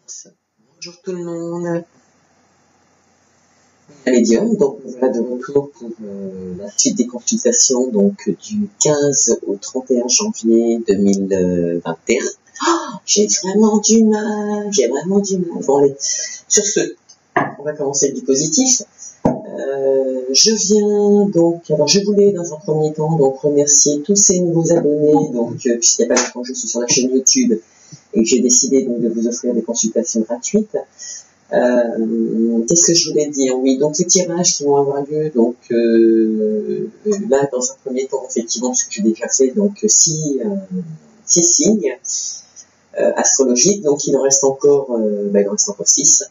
Bonjour tout le monde, la médium, donc nous voilà de retour pour la suite des consultations donc du 15 au 31 janvier 2021. Oh, j'ai vraiment du mal. Bon, allez, sur ce, on va commencer du positif. Je viens donc, alors je voulais dans un premier temps donc remercier tous ces nouveaux abonnés, donc puisqu'il n'y a pas longtemps je suis sur la chaîne YouTube et que j'ai décidé donc de vous offrir des consultations gratuites. Qu'est-ce que je voulais dire? Oui, donc les tirages qui vont avoir lieu, donc là dans un premier temps effectivement, parce que j'ai déjà fait donc six signes astrologiques, donc il en reste encore, il en reste encore 6.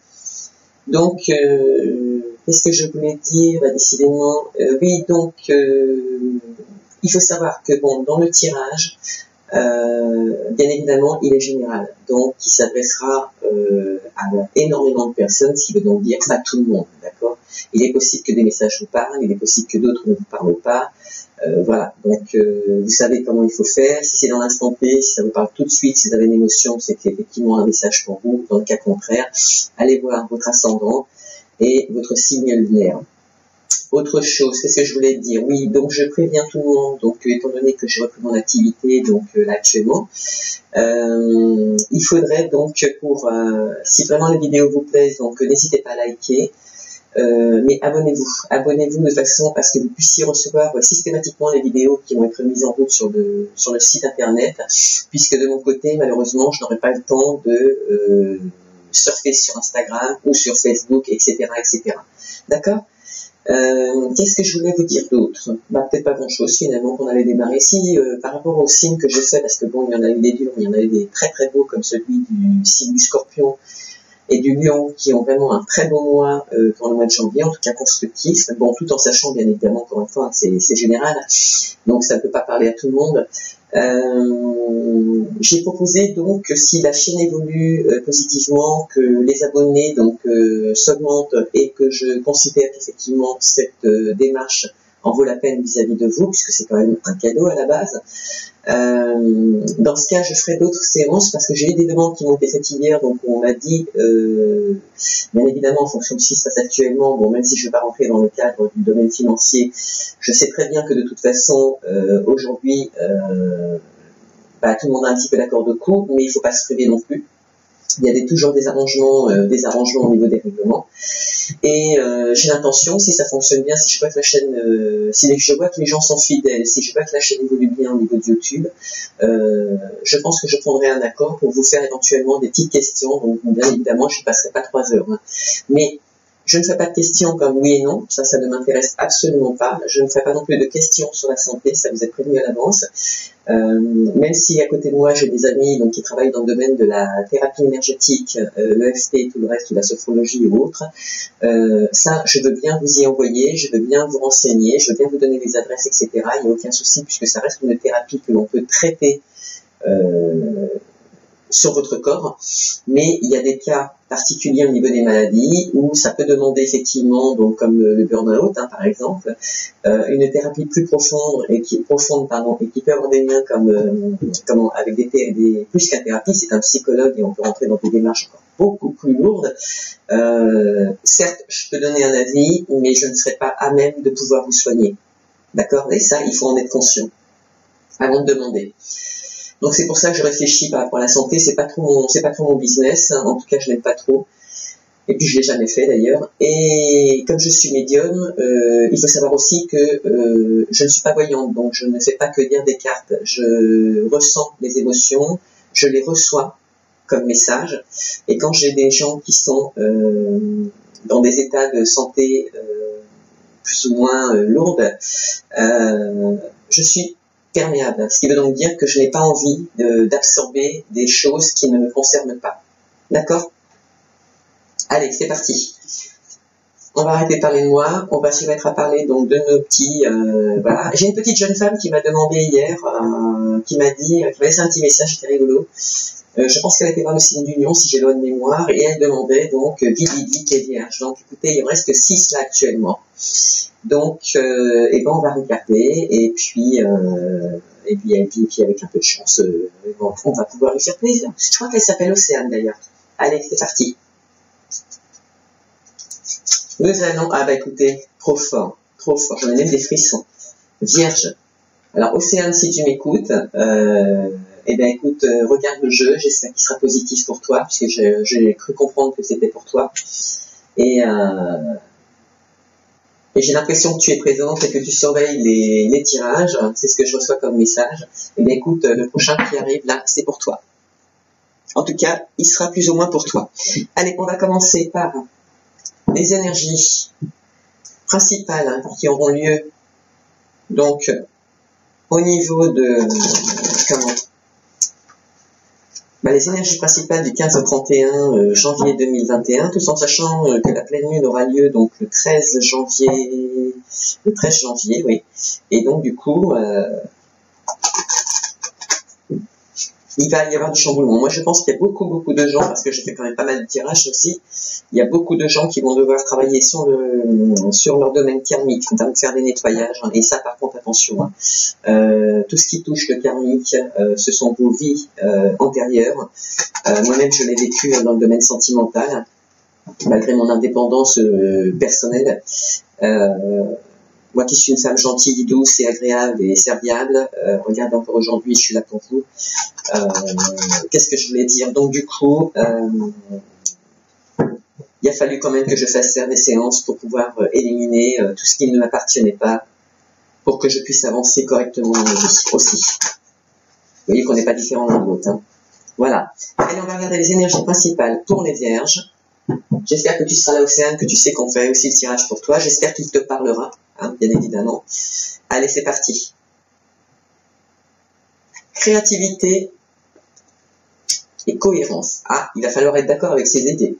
Donc qu'est-ce que je voulais dire? Décidément, oui, donc il faut savoir que bon, dans le tirage, bien évidemment, il est général, donc il s'adressera à énormément de personnes, ce qui veut donc dire pas tout le monde, d'accord? Il est possible que des messages vous parlent, il est possible que d'autres ne vous parlent pas, voilà, donc vous savez comment il faut faire. Si c'est dans l'instant T, si ça vous parle tout de suite, si vous avez une émotion, c'est effectivement un message pour vous. Dans le cas contraire, allez voir votre ascendant et votre signe lunaire. Autre chose, qu'est-ce que je voulais dire? Oui, donc je préviens tout le monde, donc étant donné que j'ai repris mon activité, donc là actuellement, il faudrait donc pour, si vraiment les vidéos vous plaisent, donc n'hésitez pas à liker, mais abonnez-vous de façon à ce que vous puissiez recevoir systématiquement les vidéos qui vont être mises en route sur le site internet, puisque de mon côté, malheureusement, je n'aurai pas le temps de surfer sur Instagram ou sur Facebook, etc., etc. D'accord? Qu'est-ce que je voulais vous dire d'autre? Peut-être pas grand-chose finalement qu'on avait démarré ici par rapport aux signes que je fais, parce que bon, il y en a eu des durs, il y en a eu des très très beaux comme celui du signe du Scorpion et du Lion qui ont vraiment un très beau mois dans le mois de janvier, en tout cas constructif. Bon, tout en sachant bien évidemment, encore une fois, c'est général, donc ça ne peut pas parler à tout le monde. J'ai proposé donc que si la chaîne évolue positivement, que les abonnés donc s'augmentent et que je considère qu'effectivement cette démarche en vaut la peine vis-à-vis de vous, puisque c'est quand même un cadeau à la base. Dans ce cas, je ferai d'autres séances parce que j'ai eu des demandes qui m'ont été faites hier, donc on m'a dit, bien évidemment en fonction de ce qui se passe actuellement, bon, même si je ne vais pas rentrer dans le cadre du domaine financier, je sais très bien que de toute façon, aujourd'hui, tout le monde a un petit peu l'accord de coût, mais il ne faut pas se priver non plus. Il y a toujours des arrangements au niveau des règlements. Et j'ai l'intention, si ça fonctionne bien, si je vois que la chaîne, si je vois que les gens sont fidèles, si je vois que la chaîne évolue bien au niveau de YouTube, je pense que je prendrai un accord pour vous faire éventuellement des petites questions. Donc bien évidemment, je ne passerai pas 3 heures. Hein. Mais je ne fais pas de questions comme oui et non, ça ne m'intéresse absolument pas. Je ne ferai pas non plus de questions sur la santé, ça vous est prévenu à l'avance. Même si à côté de moi j'ai des amis donc qui travaillent dans le domaine de la thérapie énergétique, l'EFT, tout le reste, la sophrologie ou autre, ça je veux bien vous y envoyer, je veux bien vous renseigner, je veux bien vous donner les adresses, etc. Il n'y a aucun souci puisque ça reste une thérapie que l'on peut traiter sur votre corps, mais il y a des cas particuliers au niveau des maladies où ça peut demander effectivement, donc comme le burn-out par exemple, une thérapie plus profonde et qui peut avoir des liens comme avec des plus qu'un thérapie, c'est un psychologue et on peut rentrer dans des démarches encore beaucoup plus lourdes. Certes, je peux donner un avis, mais je ne serai pas à même de pouvoir vous soigner. D'accord? Et ça, il faut en être conscient avant de demander. Donc c'est pour ça que je réfléchis par rapport à la santé, c'est pas trop mon business, hein. En tout cas je l'aime pas trop, et puis je l'ai jamais fait d'ailleurs, et comme je suis médium, il faut savoir aussi que je ne suis pas voyante, donc je ne fais pas que lire des cartes, je ressens les émotions, je les reçois comme message, et quand j'ai des gens qui sont dans des états de santé plus ou moins lourdes, je suis perméable, ce qui veut donc dire que je n'ai pas envie d'absorber des choses qui ne me concernent pas. D'accord? Allez, c'est parti. On va arrêter de parler de moi, on va se mettre à parler donc de nos petits... voilà. J'ai une petite jeune femme qui m'a demandé hier, qui m'a laissé un petit message, c'était rigolo. Je pense qu'elle était voir le signe d'union, si j'ai bonne mémoire, et elle demandait donc vite et vierge. Donc écoutez, il en reste que 6 là actuellement. Donc, on va regarder, et puis avec un peu de chance, on va pouvoir lui faire plaisir. Je crois qu'elle s'appelle Océane d'ailleurs. Allez, c'est parti. Nous allons... Ah bah écoutez, trop fort, j'en ai même des frissons. Vierge. Alors Océane, si tu m'écoutes, eh ben écoute, regarde le jeu, j'espère qu'il sera positif pour toi, puisque j'ai cru comprendre que c'était pour toi. Et j'ai l'impression que tu es présente et que tu surveilles les tirages, c'est ce que je reçois comme message. Eh bien écoute, le prochain qui arrive là, c'est pour toi. En tout cas, il sera plus ou moins pour toi. Allez, on va commencer par les énergies principales qui auront lieu donc au niveau de les énergies principales du 15 au 31 janvier 2021, tout en sachant que la pleine lune aura lieu donc le 13 janvier, oui. Et donc du coup, il va y avoir du chamboulement. Moi, je pense qu'il y a beaucoup de gens, parce que j'ai fait quand même pas mal de tirages aussi, il y a beaucoup de gens qui vont devoir travailler sur leur domaine karmique, faire des nettoyages, et ça, par contre, attention, tout ce qui touche le karmique, ce sont vos vies antérieures. Moi-même, je l'ai vécu dans le domaine sentimental, malgré mon indépendance personnelle. Moi qui suis une femme gentille, douce et agréable et serviable, regarde encore aujourd'hui, je suis là pour vous. Qu'est-ce que je voulais dire? Donc du coup, il a fallu quand même que je fasse faire des séances pour pouvoir éliminer tout ce qui ne m'appartenait pas, pour que je puisse avancer correctement aussi. Vous voyez qu'on n'est pas différent l'un de l'autre. Hein. Voilà. Allez, on va regarder les énergies principales pour les vierges. J'espère que tu seras là, Océane, que tu sais qu'on fait aussi le tirage pour toi. J'espère qu'il te parlera, hein, bien évidemment. Allez, c'est parti. Créativité et cohérence. Ah, il va falloir être d'accord avec ses idées.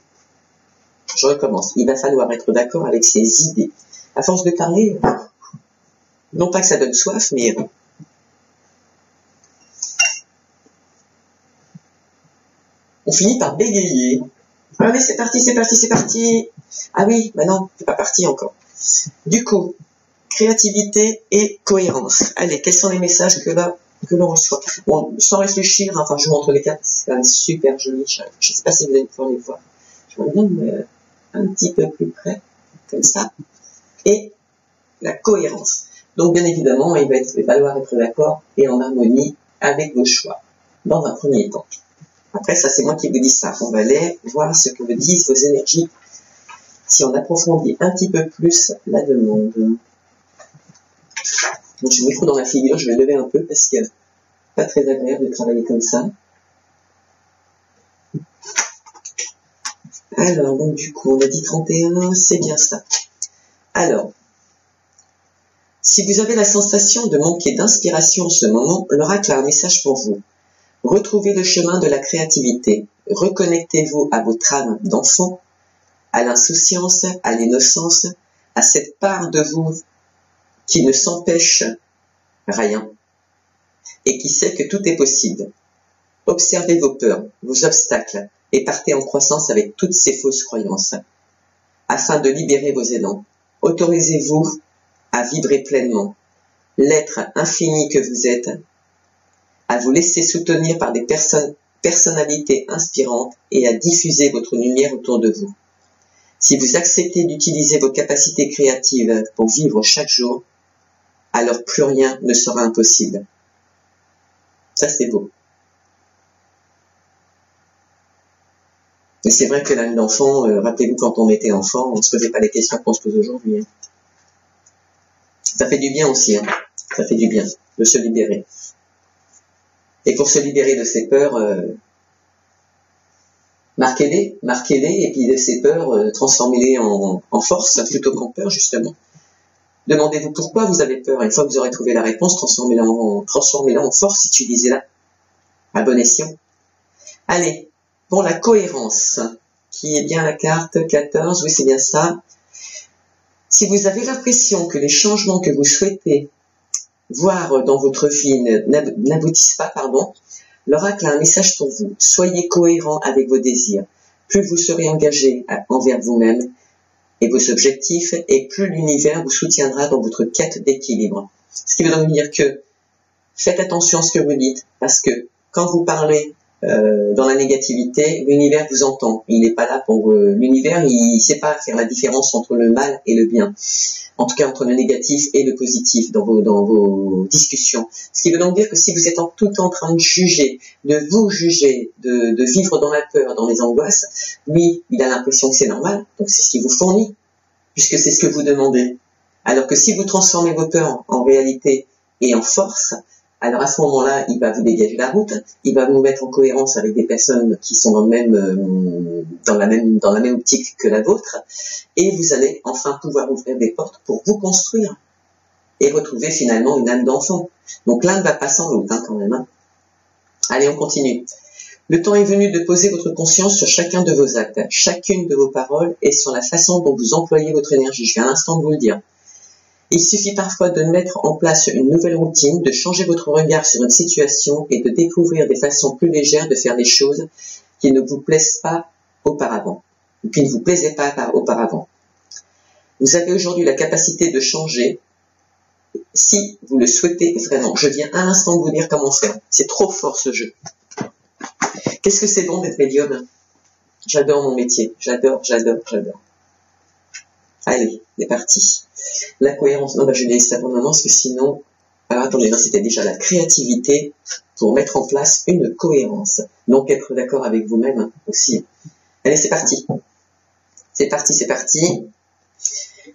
Je recommence. Il va falloir être d'accord avec ses idées. À force de parler, non pas que ça donne soif, mais on finit par bégayer. Allez, c'est parti. Ah oui, bah non, c'est pas parti encore. Du coup, créativité et cohérence. Allez, quels sont les messages que l'on reçoit? Bon, sans réfléchir, enfin, je vous montre les cartes, c'est quand même super joli. Je sais pas si vous allez pouvoir les voir. Je vais bien un petit peu plus près, comme ça. Et la cohérence. Donc, bien évidemment, il va falloir être d'accord et en harmonie avec vos choix, dans un premier temps. Après, ça, c'est moi qui vous dis ça. On va aller voir ce que me disent vos énergies si on approfondit un petit peu plus la demande. Donc, je me mets dans la figure, je vais lever un peu parce que c'est pas très agréable de travailler comme ça. Alors, donc du coup, on a dit 31, c'est bien ça. Alors, si vous avez la sensation de manquer d'inspiration en ce moment, l'oracle a un message pour vous. Retrouvez le chemin de la créativité. Reconnectez-vous à votre âme d'enfant, à l'insouciance, à l'innocence, à cette part de vous qui ne s'empêche rien et qui sait que tout est possible. Observez vos peurs, vos obstacles et partez en croissance avec toutes ces fausses croyances. Afin de libérer vos élans, autorisez-vous à vibrer pleinement, l'être infini que vous êtes, à vous laisser soutenir par des personnalités inspirantes et à diffuser votre lumière autour de vous. Si vous acceptez d'utiliser vos capacités créatives pour vivre chaque jour, alors plus rien ne sera impossible. Ça, c'est beau. Et c'est vrai que l'âme d'enfant, rappelez-vous, quand on était enfant, on ne se posait pas les questions qu'on se pose aujourd'hui. Hein. Ça fait du bien aussi, hein. Ça fait du bien de se libérer. Et pour se libérer de ces peurs, marquez-les, et puis de ces peurs, transformez-les en force, plutôt qu'en peur, justement. Demandez-vous pourquoi vous avez peur. Une fois que vous aurez trouvé la réponse, transformez-la en force, utilisez-la à bon escient. Allez, pour la cohérence, qui est bien la carte 14, oui c'est bien ça. Si vous avez l'impression que les changements que vous souhaitez voir dans votre vie n'aboutissent pas, l'oracle a un message pour vous. Soyez cohérent avec vos désirs. Plus vous serez engagé envers vous-même et vos objectifs, et plus l'univers vous soutiendra dans votre quête d'équilibre. Ce qui veut donc dire que faites attention à ce que vous dites, parce que quand vous parlez dans la négativité, l'univers vous entend. Il n'est pas là pour l'univers, il ne sait pas faire la différence entre le mal et le bien. En tout cas, entre le négatif et le positif dans vos discussions. Ce qui veut donc dire que si vous êtes tout le temps en train de juger, de vous juger, de vivre dans la peur, dans les angoisses, lui, il a l'impression que c'est normal, donc c'est ce qu'il vous fournit, puisque c'est ce que vous demandez. Alors que si vous transformez vos peurs en réalité et en force, alors à ce moment-là, il va vous dégager la route, il va vous mettre en cohérence avec des personnes qui sont dans la même optique que la vôtre, et vous allez enfin pouvoir ouvrir des portes pour vous construire et retrouver finalement une âme d'enfant. Donc l'un ne va pas sans l'autre quand même. Allez, on continue. Le temps est venu de poser votre conscience sur chacun de vos actes, chacune de vos paroles et sur la façon dont vous employez votre énergie. Je viens à l'instant de vous le dire. Il suffit parfois de mettre en place une nouvelle routine, de changer votre regard sur une situation et de découvrir des façons plus légères de faire des choses qui ne vous plaisent pas auparavant, ou qui ne vous plaisaient pas auparavant. Vous avez aujourd'hui la capacité de changer si vous le souhaitez vraiment. Je viens à l'instant de vous dire comment faire. C'est trop fort ce jeu. Qu'est-ce que c'est bon d'être médium? J'adore mon métier. J'adore. Allez, c'est parti. La cohérence. Non, je laisse ça pour le moment parce que sinon... Alors attendez, c'était déjà la créativité pour mettre en place une cohérence. Donc être d'accord avec vous-même aussi. Allez, c'est parti. C'est parti.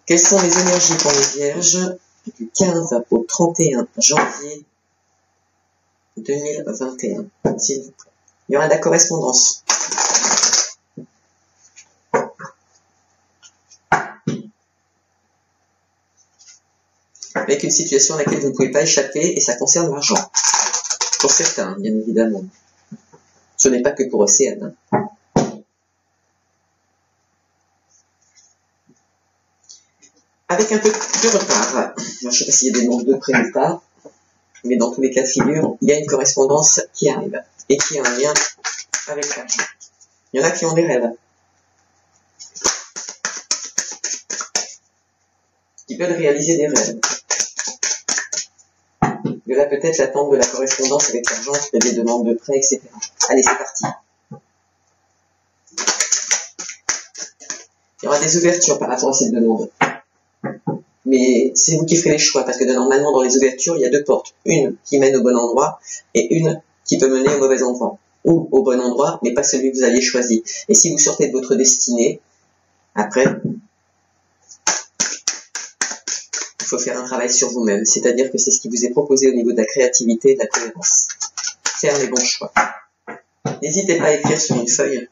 Quelles sont les énergies pour les vierges du 15 au 31 janvier 2021, s'il vous plaît. Il y aura de la correspondance. Avec une situation à laquelle vous ne pouvez pas échapper, et ça concerne l'argent. Pour certains, bien évidemment. Ce n'est pas que pour Océane. Avec un peu de retard. Alors, je ne sais pas s'il y a des nombres de près ou pas, mais dans tous les cas de figure, il y a une correspondance qui arrive, et qui a un lien avec l'argent. Il y en a qui ont des rêves, qui veulent réaliser des rêves. Il y aura peut-être l'attente de la correspondance avec l'argent, des demandes de prêts, etc. Allez, c'est parti. Il y aura des ouvertures par rapport à cette demande. Mais c'est vous qui ferez les choix, parce que normalement dans les ouvertures, il y a deux portes. Une qui mène au bon endroit, et une qui peut mener au mauvais endroit. Ou au bon endroit, mais pas celui que vous aviez choisi. Et si vous sortez de votre destinée, après, il faut faire un travail sur vous-même. C'est-à-dire que c'est ce qui vous est proposé au niveau de la créativité et de la cohérence. Faire les bons choix. N'hésitez pas à écrire sur une feuille.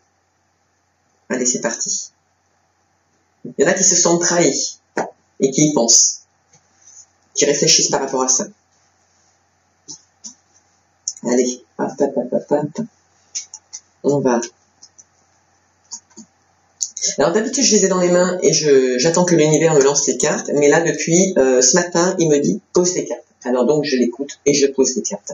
Allez, c'est parti. Il y en a qui se sentent trahis et qui y pensent, qui réfléchissent par rapport à ça. Allez, hop. On va. Alors d'habitude je les ai dans les mains et j'attends que l'univers me lance les cartes, mais là depuis ce matin il me dit pose les cartes. Alors donc je l'écoute et je pose les cartes.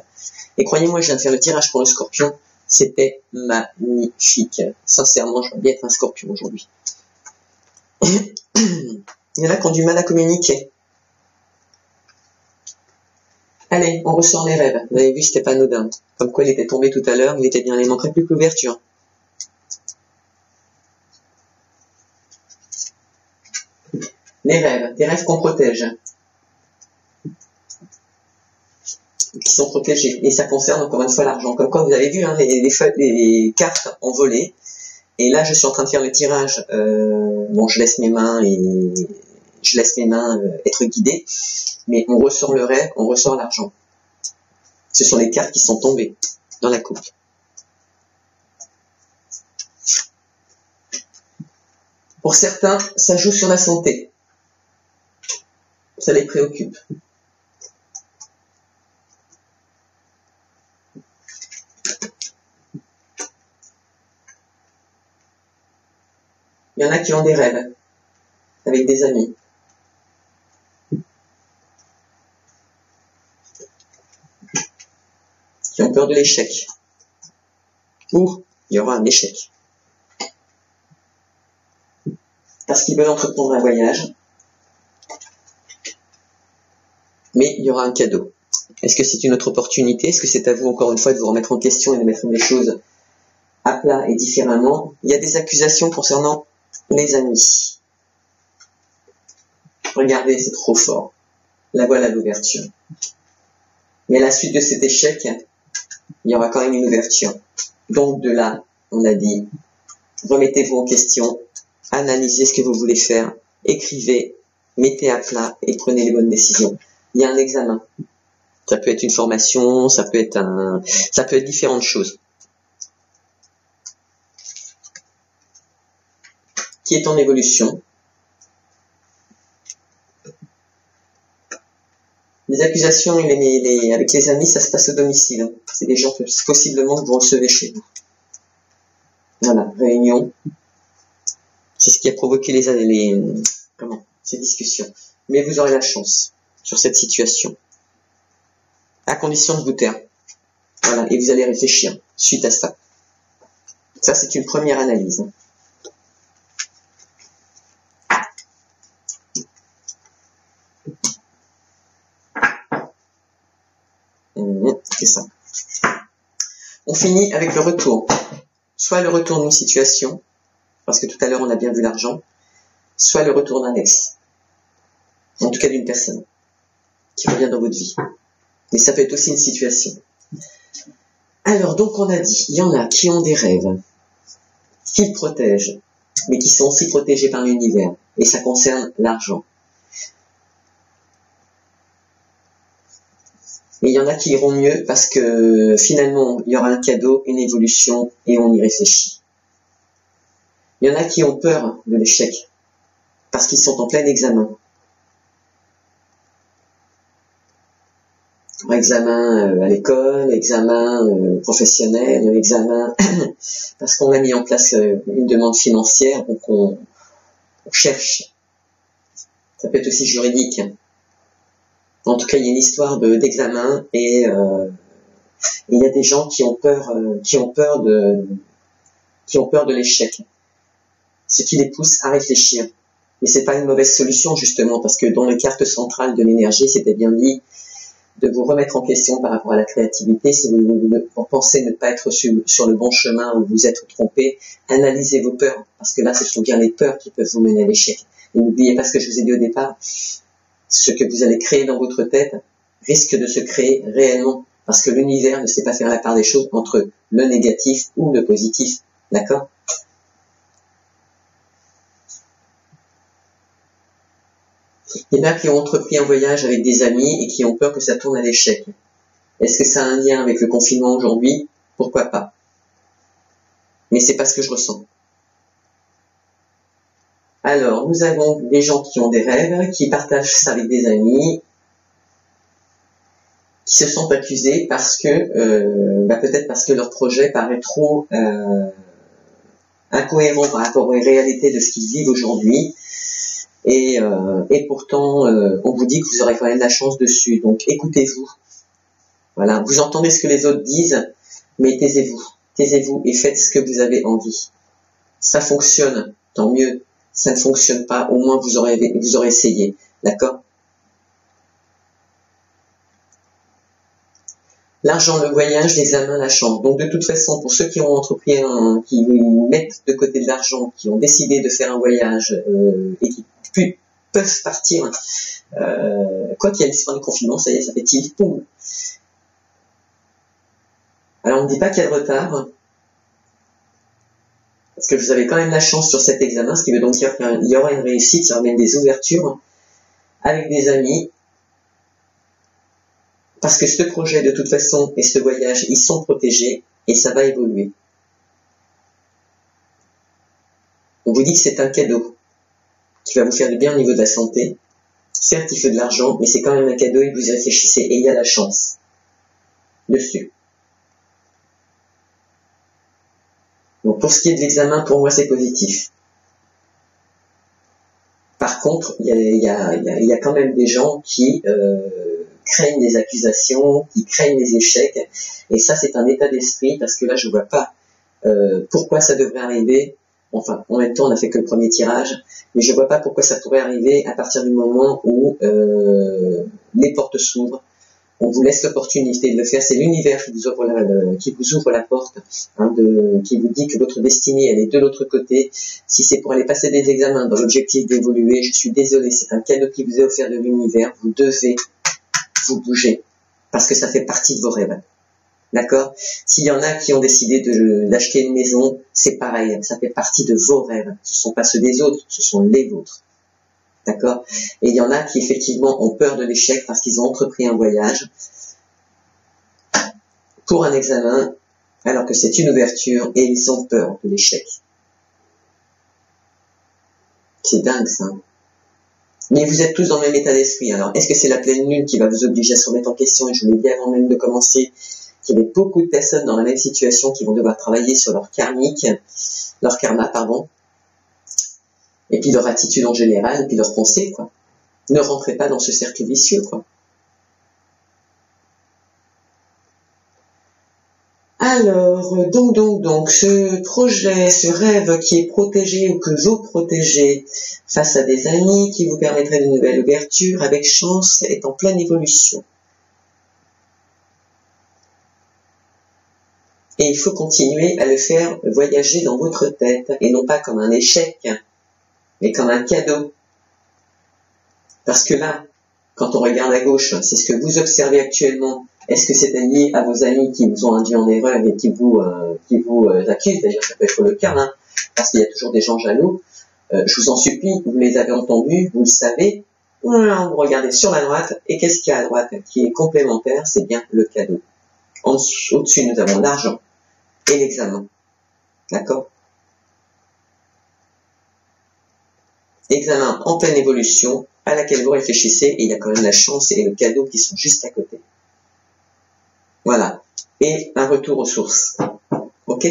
Et croyez-moi, je viens de faire le tirage pour le scorpion, c'était magnifique. Sincèrement, je vais bien être un scorpion aujourd'hui. Il y en a qui ont du mal à communiquer. Allez, on ressort les rêves. Vous avez vu, c'était pas anodin. Comme quoi il était tombé tout à l'heure, il était bien, il manquerait plus que l'ouverture. Les rêves, des rêves qu'on protège. Qui sont protégés. Et ça concerne encore une fois l'argent. Comme quoi vous avez vu, hein, les cartes ont volé. Et là, je suis en train de faire le tirage. Bon, je laisse mes mains être guidées. Mais on ressort le rêve, on ressort l'argent. Ce sont les cartes qui sont tombées dans la coupe. Pour certains, ça joue sur la santé. Ça les préoccupe. Il y en a qui ont des rêves avec des amis. Qui ont peur de l'échec. Ou il y aura un échec. Parce qu'ils veulent entreprendre un voyage. Mais il y aura un cadeau. Est-ce que c'est une autre opportunité? Est-ce que c'est à vous, encore une fois, de vous remettre en question et de mettre les choses à plat et différemment? Il y a des accusations concernant les amis. Regardez, c'est trop fort. La voilà l'ouverture. Mais à la suite de cet échec, il y aura quand même une ouverture. Donc de là, on a dit, remettez-vous en question, analysez ce que vous voulez faire, écrivez, mettez à plat et prenez les bonnes décisions. Il y a un examen. Ça peut être une formation, ça peut être différentes choses. Qui est en évolution. Les accusations avec les amis, ça se passe au domicile. C'est des gens que possiblement vous recevez chez vous. Voilà, réunion. C'est ce qui a provoqué ces discussions. Mais vous aurez la chance sur cette situation. À condition de vous taire. Voilà, et vous allez réfléchir suite à ça. Ça, c'est une première analyse. C'est ça. On finit avec le retour. Soit le retour d'une situation, parce que tout à l'heure on a bien vu l'argent, soit le retour d'un ex. En tout cas d'une personne qui revient dans votre vie. Mais ça peut être aussi une situation. Alors, donc on a dit, il y en a qui ont des rêves, qu'ils protègent, mais qui sont aussi protégés par l'univers. Et ça concerne l'argent. Et il y en a qui iront mieux parce que finalement, il y aura un cadeau, une évolution, et on y réfléchit. Il y en a qui ont peur de l'échec parce qu'ils sont en plein examen. Examen à l'école, examen professionnel, examen parce qu'on a mis en place une demande financière, donc on cherche. Ça peut être aussi juridique. En tout cas, il y a une histoire d'examen et il y a des gens qui ont peur de l'échec, ce qui les pousse à réfléchir. Mais c'est pas une mauvaise solution justement parce que dans les cartes centrales de l'énergie, c'était bien dit de vous remettre en question par rapport à la créativité. Si vous pensez ne pas être sur le bon chemin ou vous êtes trompé, analysez vos peurs parce que là, ce sont bien les peurs qui peuvent vous mener à l'échec. Et n'oubliez pas ce que je vous ai dit au départ. Ce que vous allez créer dans votre tête risque de se créer réellement parce que l'univers ne sait pas faire la part des choses entre le négatif ou le positif. D'accord? Il y en a qui ont entrepris un voyage avec des amis et qui ont peur que ça tourne à l'échec. Est-ce que ça a un lien avec le confinement aujourd'hui? Pourquoi pas? Mais c'est pas ce que je ressens. Alors, nous avons des gens qui ont des rêves, qui partagent ça avec des amis, qui se sont accusés parce que, peut-être parce que leur projet paraît trop incohérent par rapport aux réalités de ce qu'ils vivent aujourd'hui. Et pourtant, on vous dit que vous aurez quand même la chance dessus. Donc, écoutez-vous. Voilà, vous entendez ce que les autres disent, mais taisez-vous. Taisez-vous et faites ce que vous avez envie. Ça fonctionne, tant mieux. Ça ne fonctionne pas, au moins vous aurez essayé. D'accord? L'argent, le voyage, l'examen, la chance. Donc de toute façon, pour ceux qui ont entrepris qui mettent de côté de l'argent, qui ont décidé de faire un voyage et qui peuvent partir, quoi qu'il y ait l'histoire du confinement, ça y est, ça fait tilt, poum. Alors on ne dit pas qu'il y a de retard, parce que vous avez quand même la chance sur cet examen, ce qui veut donc dire qu'il y aura une réussite, il y aura même des ouvertures avec des amis, parce que ce projet de toute façon et ce voyage, ils sont protégés et ça va évoluer. On vous dit que c'est un cadeau qui va vous faire du bien au niveau de la santé. Certes, il faut de l'argent, mais c'est quand même un cadeau et vous y réfléchissez et il y a la chance dessus. Donc pour ce qui est de l'examen, pour moi c'est positif. Par contre, il y a quand même des gens qui craignent des accusations, qui craignent des échecs, et ça c'est un état d'esprit, parce que là je vois pas pourquoi ça devrait arriver. Enfin, en même temps on n'a fait que le premier tirage, mais je vois pas pourquoi ça pourrait arriver à partir du moment où les portes s'ouvrent, On vous laisse l'opportunité de le faire. C'est l'univers qui vous ouvre la porte, hein, qui vous dit que votre destinée, elle est de l'autre côté. Si c'est pour aller passer des examens dans l'objectif d'évoluer, je suis désolé, c'est un cadeau qui vous est offert de l'univers. Vous devez vous bouger parce que ça fait partie de vos rêves. D'accord? S'il y en a qui ont décidé d'acheter une maison, c'est pareil, ça fait partie de vos rêves. Ce ne sont pas ceux des autres, ce sont les vôtres. D'accord? Et il y en a qui effectivement ont peur de l'échec parce qu'ils ont entrepris un voyage pour un examen alors que c'est une ouverture et ils ont peur de l'échec. C'est dingue ça. Mais vous êtes tous dans le même état d'esprit. Alors, est-ce que c'est la pleine lune qui va vous obliger à se remettre en question? Et je vous l'ai dit avant même de commencer, qu'il y avait beaucoup de personnes dans la même situation qui vont devoir travailler sur leur karma, et puis leur attitude en général, et puis leur pensée, quoi. Ne rentrez pas dans ce cercle vicieux, quoi. Alors, donc, ce projet, ce rêve qui est protégé ou que vous protégez face à des amis qui vous permettraient de nouvelles ouvertures, avec chance, est en pleine évolution. Et il faut continuer à le faire voyager dans votre tête, et non pas comme un échec, mais comme un cadeau. Parce que là, quand on regarde à gauche, c'est ce que vous observez actuellement. Est-ce que c'est lié à vos amis qui vous ont induit en erreur et qui vous accusent? D'ailleurs, ça peut être le cas, hein, parce qu'il y a toujours des gens jaloux. Je vous en supplie, vous les avez entendus, vous le savez. Vous regardez sur la droite, et qu'est-ce qu'il y a à droite qui est complémentaire? C'est bien le cadeau. Au-dessus, nous avons l'argent et l'examen. D'accord? Examen en pleine évolution, à laquelle vous réfléchissez, et il y a quand même la chance et le cadeau qui sont juste à côté. Voilà. Et un retour aux sources. Ok?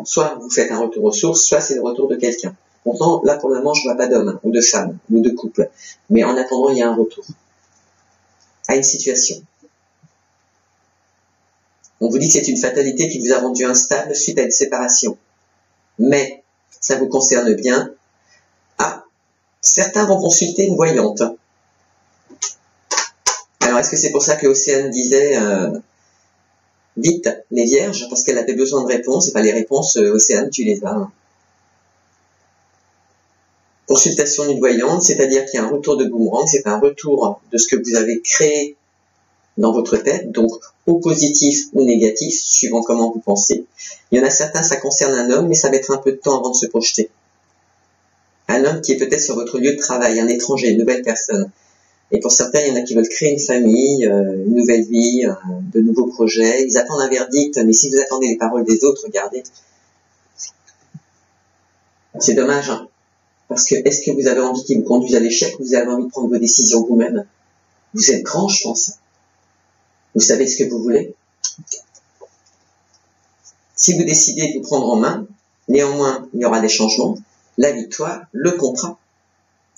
Soit vous faites un retour aux sources, soit c'est le retour de quelqu'un. Pourtant, là, pour le moment, je vois pas d'homme, ou de femme, ou de couple. Mais en attendant, il y a un retour. À une situation. On vous dit que c'est une fatalité qui vous a rendu instable suite à une séparation. Mais, ça vous concerne bien. Ah, certains vont consulter une voyante. Alors, est-ce que c'est pour ça que Océane disait vite les vierges, parce qu'elle avait besoin de réponses, et pas les réponses, Océane, tu les as. Consultation d'une voyante, c'est-à-dire qu'il y a un retour de boomerang, c'est un retour de ce que vous avez créé dans votre tête, donc ou positif ou négatif, suivant comment vous pensez. Il y en a certains, ça concerne un homme, mais ça va être un peu de temps avant de se projeter. Un homme qui est peut-être sur votre lieu de travail, un étranger, une nouvelle personne. Et pour certains, il y en a qui veulent créer une famille, une nouvelle vie, de nouveaux projets. Ils attendent un verdict, mais si vous attendez les paroles des autres, regardez. C'est dommage, hein. Parce que est-ce que vous avez envie qu'ils vous conduisent à l'échec ou vous avez envie de prendre vos décisions vous-même? Vous êtes grand, je pense. Vous savez ce que vous voulez. Si vous décidez de vous prendre en main, néanmoins, il y aura des changements. La victoire, le contrat.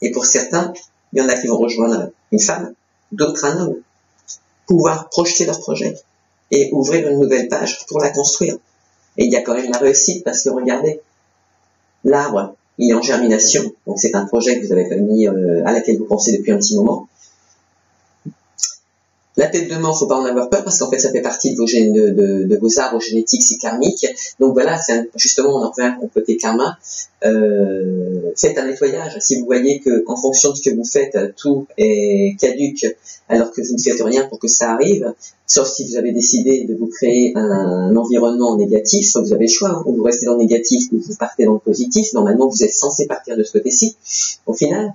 Et pour certains, il y en a qui vont rejoindre une femme, d'autres un homme. Pouvoir projeter leur projet et ouvrir une nouvelle page pour la construire. Et il y a quand même la réussite parce que regardez, l'arbre, il est en germination. Donc c'est un projet que vous avez mis, à laquelle vous pensez depuis un petit moment. La tête de mort, faut pas en avoir peur parce qu'en fait ça fait partie de vos gènes, de vos arbres génétiques, c'est karmique. Donc voilà, justement on en revient au côté karma. Faites un nettoyage. Si vous voyez que en fonction de ce que vous faites, tout est caduque alors que vous ne faites rien pour que ça arrive, sauf si vous avez décidé de vous créer un environnement négatif, vous avez le choix, hein, ou vous restez dans le négatif ou vous partez dans le positif. Normalement vous êtes censé partir de ce côté-ci. Au final,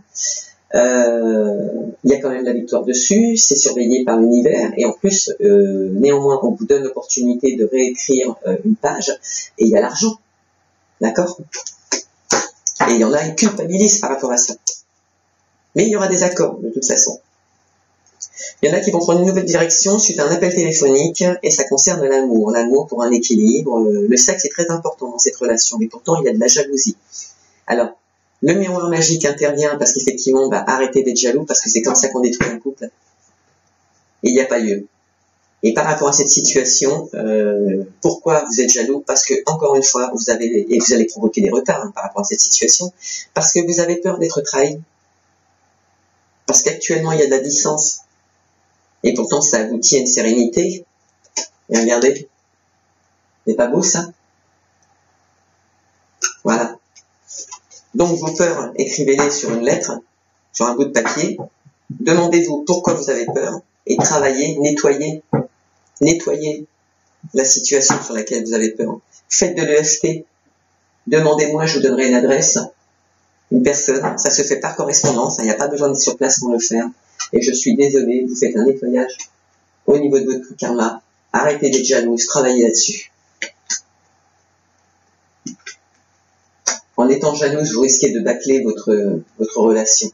il y a quand même la victoire dessus, c'est surveillé par l'univers et en plus, néanmoins, on vous donne l'opportunité de réécrire une page et il y a l'argent, d'accord? Et il y en a qui culpabilisent par rapport à ça. Mais il y aura des accords de toute façon. Il y en a qui vont prendre une nouvelle direction suite à un appel téléphonique et ça concerne l'amour. L'amour pour un équilibre. Le sexe est très important dans cette relation, mais pourtant il y a de la jalousie. Alors, le miroir magique intervient parce qu'effectivement, arrêtez d'être jaloux parce que c'est comme ça qu'on détruit un couple. Et il n'y a pas lieu. Et par rapport à cette situation, pourquoi vous êtes jaloux? Parce que, encore une fois, vous allez provoquer des retards par rapport à cette situation, parce que vous avez peur d'être trahi. Parce qu'actuellement, il y a de la distance. Et pourtant, ça aboutit à une sérénité. Et regardez, c'est pas beau ça? Voilà. Donc vos peurs, écrivez-les sur une lettre, sur un bout de papier. Demandez-vous pourquoi vous avez peur et travaillez, nettoyez la situation sur laquelle vous avez peur. Faites de l'EFT. Demandez-moi, je vous donnerai une adresse, une personne. Ça se fait par correspondance. Il n'y a pas besoin d'être sur place pour le faire. Et je suis désolé, vous faites un nettoyage au niveau de votre karma. Arrêtez d'être jalouse, travaillez là-dessus. En étant jalouse, vous risquez de bâcler votre relation,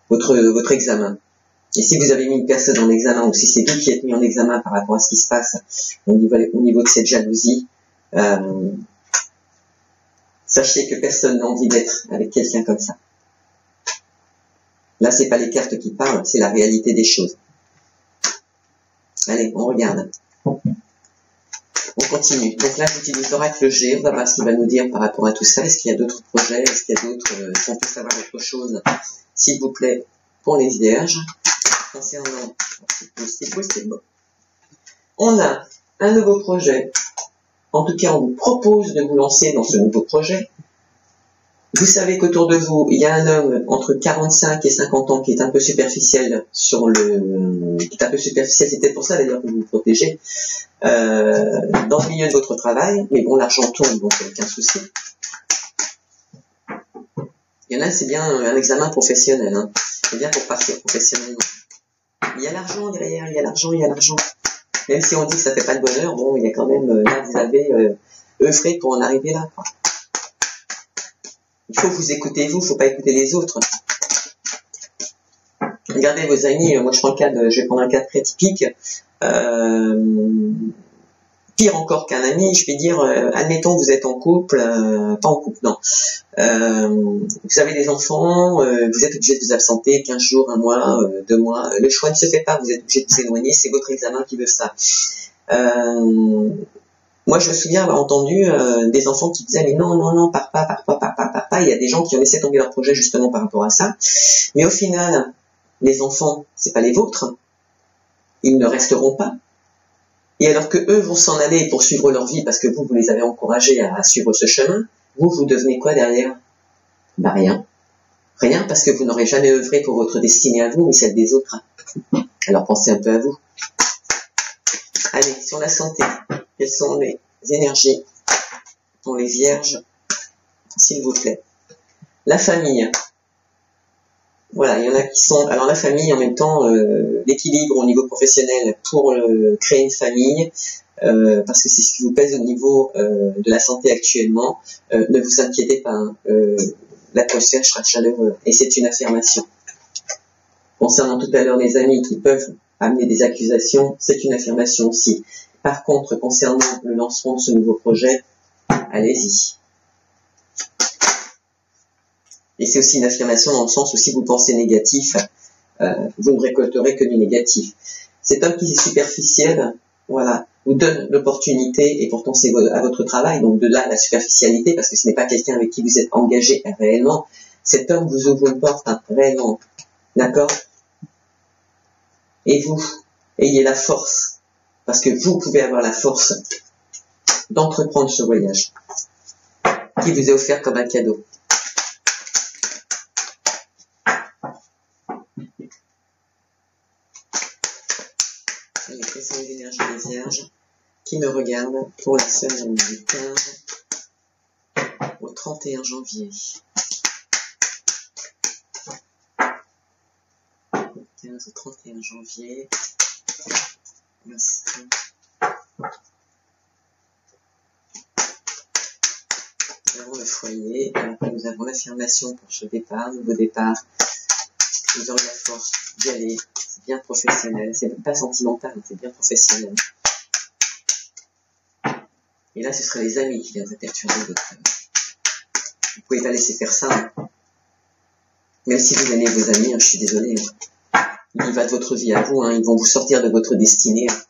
votre examen. Et si vous avez mis une personne en examen, ou si c'est vous qui êtes mis en examen par rapport à ce qui se passe au niveau de cette jalousie, sachez que personne n'a envie d'être avec quelqu'un comme ça. Là, c'est pas les cartes qui parlent, c'est la réalité des choses. Allez, on regarde. On continue. Donc là, j'utilise l'oracle G. On va voir ce qu'il va nous dire par rapport à tout ça. Est-ce qu'il y a d'autres projets? Est-ce qu'il y a d'autres... Est-ce qu'on peut savoir autre chose, s'il vous plaît, pour les vierges? Concernant... C'est possible. On a un nouveau projet. En tout cas, on vous propose de vous lancer dans ce nouveau projet. Vous savez qu'autour de vous, il y a un homme entre 45 et 50 ans qui est un peu superficiel c'est peut-être pour ça d'ailleurs que vous vous protégez, dans le milieu de votre travail, mais bon, l'argent tourne, donc aucun souci. Il y en a, c'est bien un examen professionnel, hein. C'est bien pour partir professionnellement. Il y a l'argent derrière, il y a l'argent. Même si on dit que ça fait pas de bonheur, bon, il y a quand même, là, vous avez œuvré pour en arriver là, quoi. Il faut vous écouter vous, faut pas écouter les autres. Regardez vos amis, moi je vais prendre un cas très typique. Pire encore qu'un ami, je vais dire, admettons vous êtes en couple, pas en couple, non. Vous avez des enfants, vous êtes obligé de vous absenter 15 jours, 1 mois, 2 mois. Le choix ne se fait pas, vous êtes obligé de vous éloigner, c'est votre examen qui veut ça. Moi, je me souviens avoir entendu des enfants qui disaient « Mais non, pars pas. » Il y a des gens qui ont laissé tomber leur projet justement par rapport à ça. Mais au final, les enfants, c'est pas les vôtres. Ils ne resteront pas. Et alors que eux vont s'en aller et poursuivre leur vie parce que vous les avez encouragés à suivre ce chemin, vous devenez quoi derrière? Bah rien. Rien parce que vous n'aurez jamais œuvré pour votre destinée à vous, mais celle des autres. Alors pensez un peu à vous. Allez, sur la santé. Quelles sont les énergies pour les vierges, s'il vous plaît? La famille. Voilà, il y en a qui sont... Alors la famille, en même temps, l'équilibre au niveau professionnel pour créer une famille, parce que c'est ce qui vous pèse au niveau de la santé actuellement. Ne vous inquiétez pas, hein, l'atmosphère sera chaleureuse, et c'est une affirmation. Concernant tout à l'heure les amis qui peuvent amener des accusations, c'est une affirmation aussi. Par contre, concernant le lancement de ce nouveau projet, allez-y. Et c'est aussi une affirmation dans le sens où si vous pensez négatif, vous ne récolterez que du négatif. Cet homme qui est superficiel, voilà, vous donne l'opportunité, et pourtant c'est à votre travail, donc de là la superficialité, parce que ce n'est pas quelqu'un avec qui vous êtes engagé réellement. Cet homme vous ouvre une porte, hein, réellement. D'accord? Et vous, ayez la force, parce que vous pouvez avoir la force d'entreprendre ce voyage qui vous est offert comme un cadeau. Allez, quelles sont les énergies des vierges qui me regardent pour la semaine du 15 au 31 janvier. 15 au 31 janvier. L'instant. Nous avons le foyer, après nous avons l'affirmation pour ce départ, nouveau départ. Vous aurez la force d'y aller, c'est bien professionnel, c'est pas sentimental, c'est bien professionnel. Et là, ce seraient les amis qui viendraient perturber votre... Vous pouvez pas laisser faire ça, hein. Même si vous aimez vos amis, hein, je suis désolé, hein. Il y va de votre vie à vous, hein, ils vont vous sortir de votre destinée. Hein.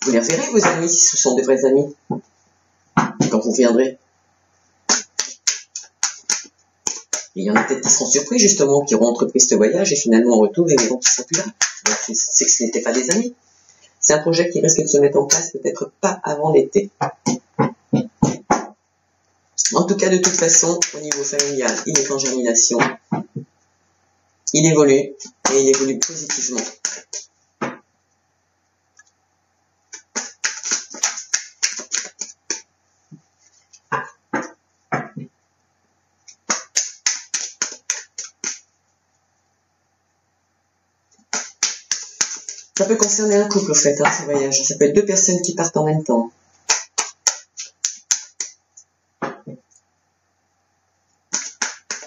Vous les reverrez, vos amis, si ce sont de vrais amis, quand vous viendrez. Et il y en a peut-être qui seront surpris, justement, qui auront entrepris ce voyage et finalement en retour, ils ne sont plus là. Donc, c'est que ce n'étaient pas des amis. C'est un projet qui risque de se mettre en place peut-être pas avant l'été. En tout cas, de toute façon, au niveau familial, il est en germination. Il évolue, et il évolue positivement. Ça peut concerner un couple, au fait, ce voyage. Ça peut être deux personnes qui partent en même temps.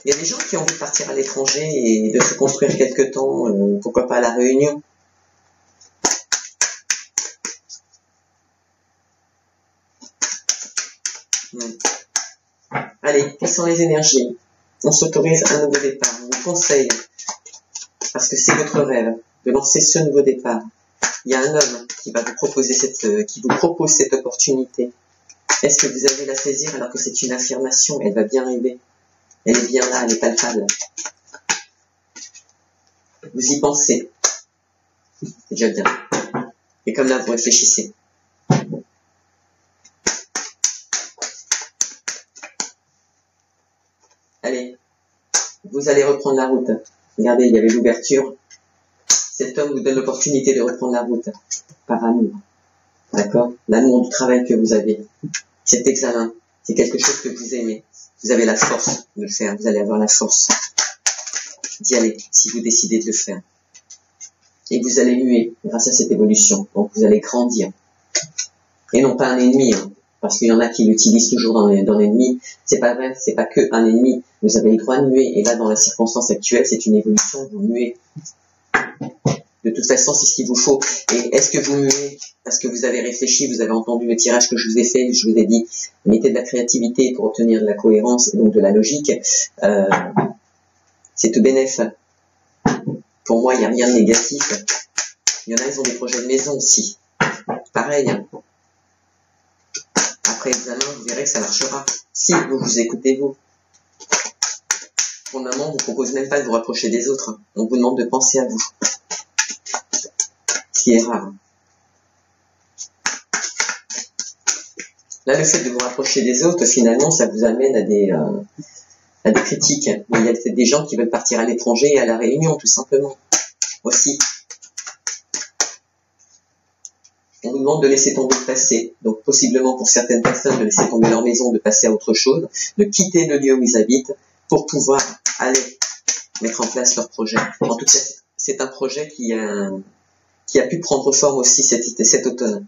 Il y a des gens qui ont envie de partir à l'étranger et de se construire quelque temps, pourquoi pas à La Réunion. Allez, quelles sont les énergies? On s'autorise un nouveau départ. On vous conseille, parce que c'est votre rêve, de lancer ce nouveau départ. Il y a un homme qui va vous proposer qui vous propose cette opportunité. Est-ce que vous allez la saisir alors que c'est une affirmation? Elle va bien arriver. Elle est bien là, elle est palpable. Vous y pensez. C'est déjà bien. Et comme là, vous réfléchissez. Allez, vous allez reprendre la route. Regardez, il y avait l'ouverture. Cet homme vous donne l'opportunité de reprendre la route. Par amour. D'accord? L'amour du travail que vous avez. Cet examen, c'est quelque chose que vous aimez. Vous avez la force de le faire. Vous allez avoir la force d'y aller si vous décidez de le faire. Et vous allez muer grâce à cette évolution. Donc vous allez grandir. Et non pas un ennemi, hein, parce qu'il y en a qui l'utilisent toujours dans l'ennemi. C'est pas vrai, c'est pas que un ennemi. Vous avez le droit de muer. Et là, dans la circonstance actuelle, c'est une évolution. Vous muez. De toute façon, c'est ce qu'il vous faut. Et est-ce que vous muez parce que vous avez réfléchi, vous avez entendu le tirage que je vous ai fait, je vous ai dit, mettez de la créativité pour obtenir de la cohérence et donc de la logique. C'est tout bénef. Pour moi, il n'y a rien de négatif. Il y en a, ils ont des projets de maison aussi. Pareil. Après examen, vous verrez que ça marchera. Si vous vous écoutez vous. Pour le moment, on vous propose même pas de vous rapprocher des autres. On vous demande de penser à vous. Ce qui est rare. Là, le fait de vous rapprocher des autres, finalement, ça vous amène à des critiques. Mais il y a peut-être des gens qui veulent partir à l'étranger et à La Réunion, tout simplement. Aussi. On nous demande de laisser tomber le passé. Donc, possiblement, pour certaines personnes, de laisser tomber leur maison, de passer à autre chose, de quitter le lieu où ils habitent pour pouvoir aller mettre en place leur projet. En tout cas, c'est un projet qui a pu prendre forme aussi cet automne.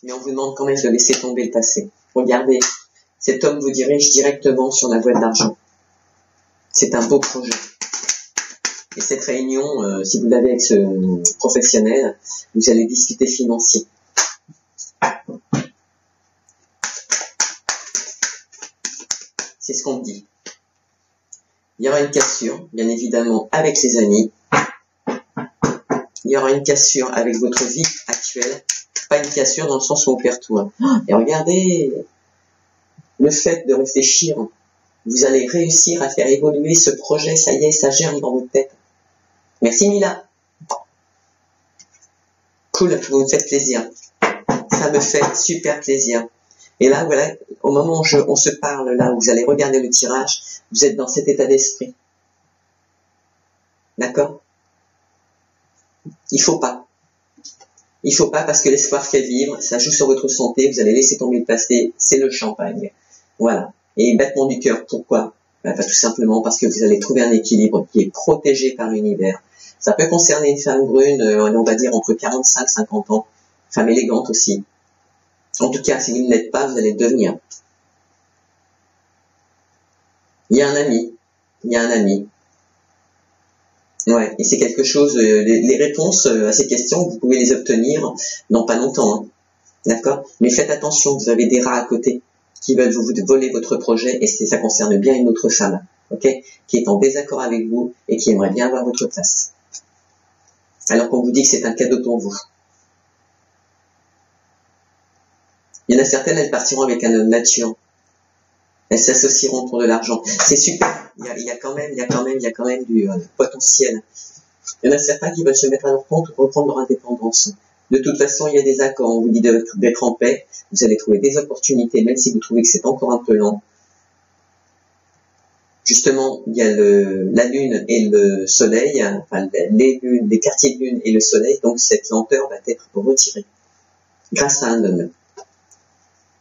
Mais on vous demande quand même de laisser tomber le passé. Regardez, cet homme vous dirige directement sur la voie de l'argent. C'est un beau projet. Et cette réunion, si vous l'avez avec ce professionnel, vous allez discuter financier. C'est ce qu'on me dit. Il y aura une cassure, bien évidemment, avec les amis. Il y aura une cassure avec votre vie actuelle. Pas une cassure dans le sens où on perd tout. Et regardez, le fait de réfléchir, vous allez réussir à faire évoluer ce projet, ça y est, ça germe dans votre tête. Merci Mila. Cool, vous me faites plaisir. Ça me fait super plaisir. Et là, voilà, au moment où on se parle, là, où vous allez regarder le tirage, vous êtes dans cet état d'esprit. D'accord? Il faut pas. Il faut pas parce que l'espoir fait vivre, ça joue sur votre santé, vous allez laisser tomber le passé, c'est le champagne. Voilà. Et battement du cœur, pourquoi? Tout simplement parce que vous allez trouver un équilibre qui est protégé par l'univers. Ça peut concerner une femme brune, on va dire entre 45 et 50 ans, femme élégante aussi. En tout cas, si vous ne l'êtes pas, vous allez le devenir. Il y a un ami. Ouais, et c'est quelque chose, les réponses à ces questions, vous pouvez les obtenir dans pas longtemps, hein. D'accord? Mais faites attention, vous avez des rats à côté qui veulent vous voler votre projet, et ça concerne bien une autre femme, ok? Qui est en désaccord avec vous et qui aimerait bien avoir votre place. Alors qu'on vous dit que c'est un cadeau pour vous. Il y en a certaines, elles partiront avec un homme mature. Elles s'associeront pour de l'argent. C'est super. Il y a quand même du potentiel. Il y en a certains qui veulent se mettre à leur compte ou reprendre leur indépendance. De toute façon, il y a des accords. On vous dit d'être en paix. Vous allez trouver des opportunités, même si vous trouvez que c'est encore un peu lent. Justement, il y a la lune et le soleil, enfin les quartiers de lune et le soleil, donc cette lenteur va être retirée grâce à un homme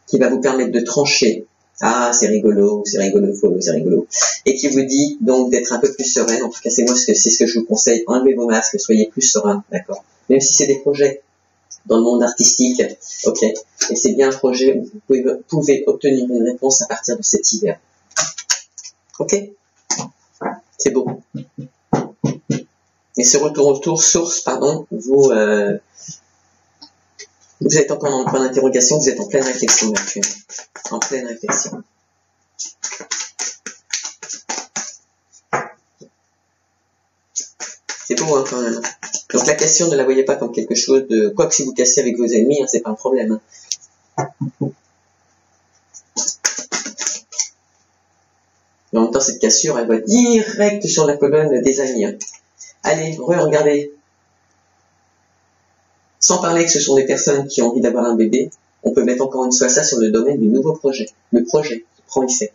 qui va vous permettre de trancher. Ah, c'est rigolo, follow, c'est rigolo. Et qui vous dit donc d'être un peu plus sereine. En tout cas, c'est ce que je vous conseille. Enlevez vos masques, soyez plus serein, d'accord. Même si c'est des projets dans le monde artistique, ok. Et c'est bien un projet où vous pouvez obtenir une réponse à partir de cet hiver. Ok, c'est beau. Et ce retour source, pardon, vous êtes encore dans le point d'interrogation, vous êtes en pleine réflexion actuellement. En pleine réflexion. C'est beau hein, quand même. Donc la question, ne la voyez pas comme quelque chose de... Quoi que si vous cassez avec vos ennemis, hein, c'est pas un problème. Hein. Mais en même temps, cette cassure, elle va direct sur la colonne des amis. Hein. Allez, regardez. Sans parler que ce sont des personnes qui ont envie d'avoir un bébé, on peut mettre encore une fois ça sur le domaine du nouveau projet. Le projet qui prend effet.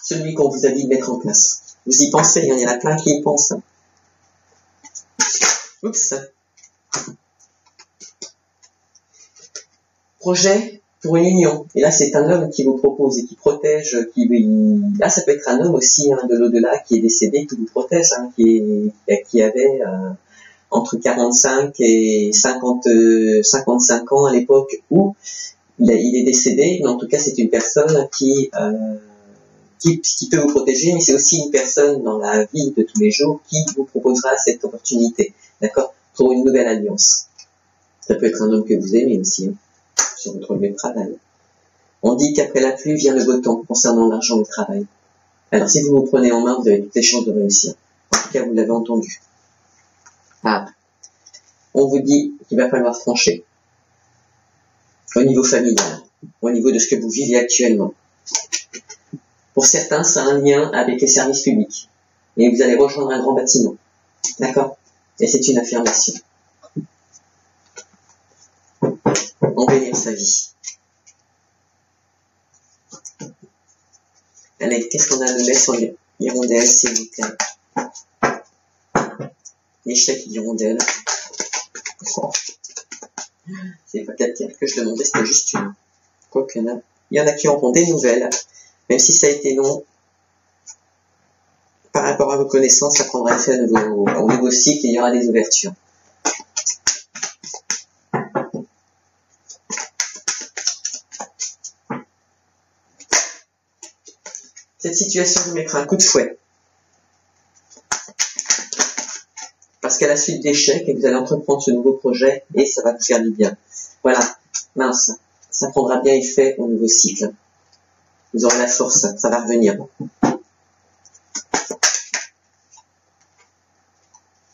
Celui qu'on vous a dit de mettre en place. Vous y pensez, hein, il y en a plein qui y pensent. Hein. Oups. Projet pour une union. Et là, c'est un homme qui vous propose et qui protège, là, ça peut être un homme aussi, hein, de l'au-delà, qui est décédé, qui vous protège, hein, qui avait entre 45 et 55 ans à l'époque où il est décédé. Mais en tout cas, c'est une personne qui peut vous protéger, mais c'est aussi une personne dans la vie de tous les jours qui vous proposera cette opportunité, d'accord, pour une nouvelle alliance. Ça peut être un homme que vous aimez aussi, hein, sur votre lieu de travail. On dit qu'après la pluie vient le beau temps concernant l'argent et le travail. Alors si vous vous prenez en main, vous avez toutes les chances de réussir. En tout cas, vous l'avez entendu. Ah, on vous dit qu'il va falloir trancher. Au niveau familial, au niveau de ce que vous vivez actuellement. Pour certains, ça a un lien avec les services publics. Et vous allez rejoindre un grand bâtiment. D'accord? Et c'est une affirmation. Embellir sa vie. Allez, qu'est-ce qu'on a à nous mettre sur l'hirondelle, s'il vous plaît? L'échec d'hirondelle. Oh. C'est pas 4 cartes que je demandais, c'était juste une. Quoique, il y en a qui auront des nouvelles. Même si ça a été long, par rapport à vos connaissances, ça prendra effet au nouveau cycle et il y aura des ouvertures. Cette situation vous mettra un coup de fouet. Parce qu'à la suite d'échecs, vous allez entreprendre ce nouveau projet et ça va vous faire du bien. Voilà, mince, ça prendra bien effet au nouveau cycle. Vous aurez la force, ça va revenir.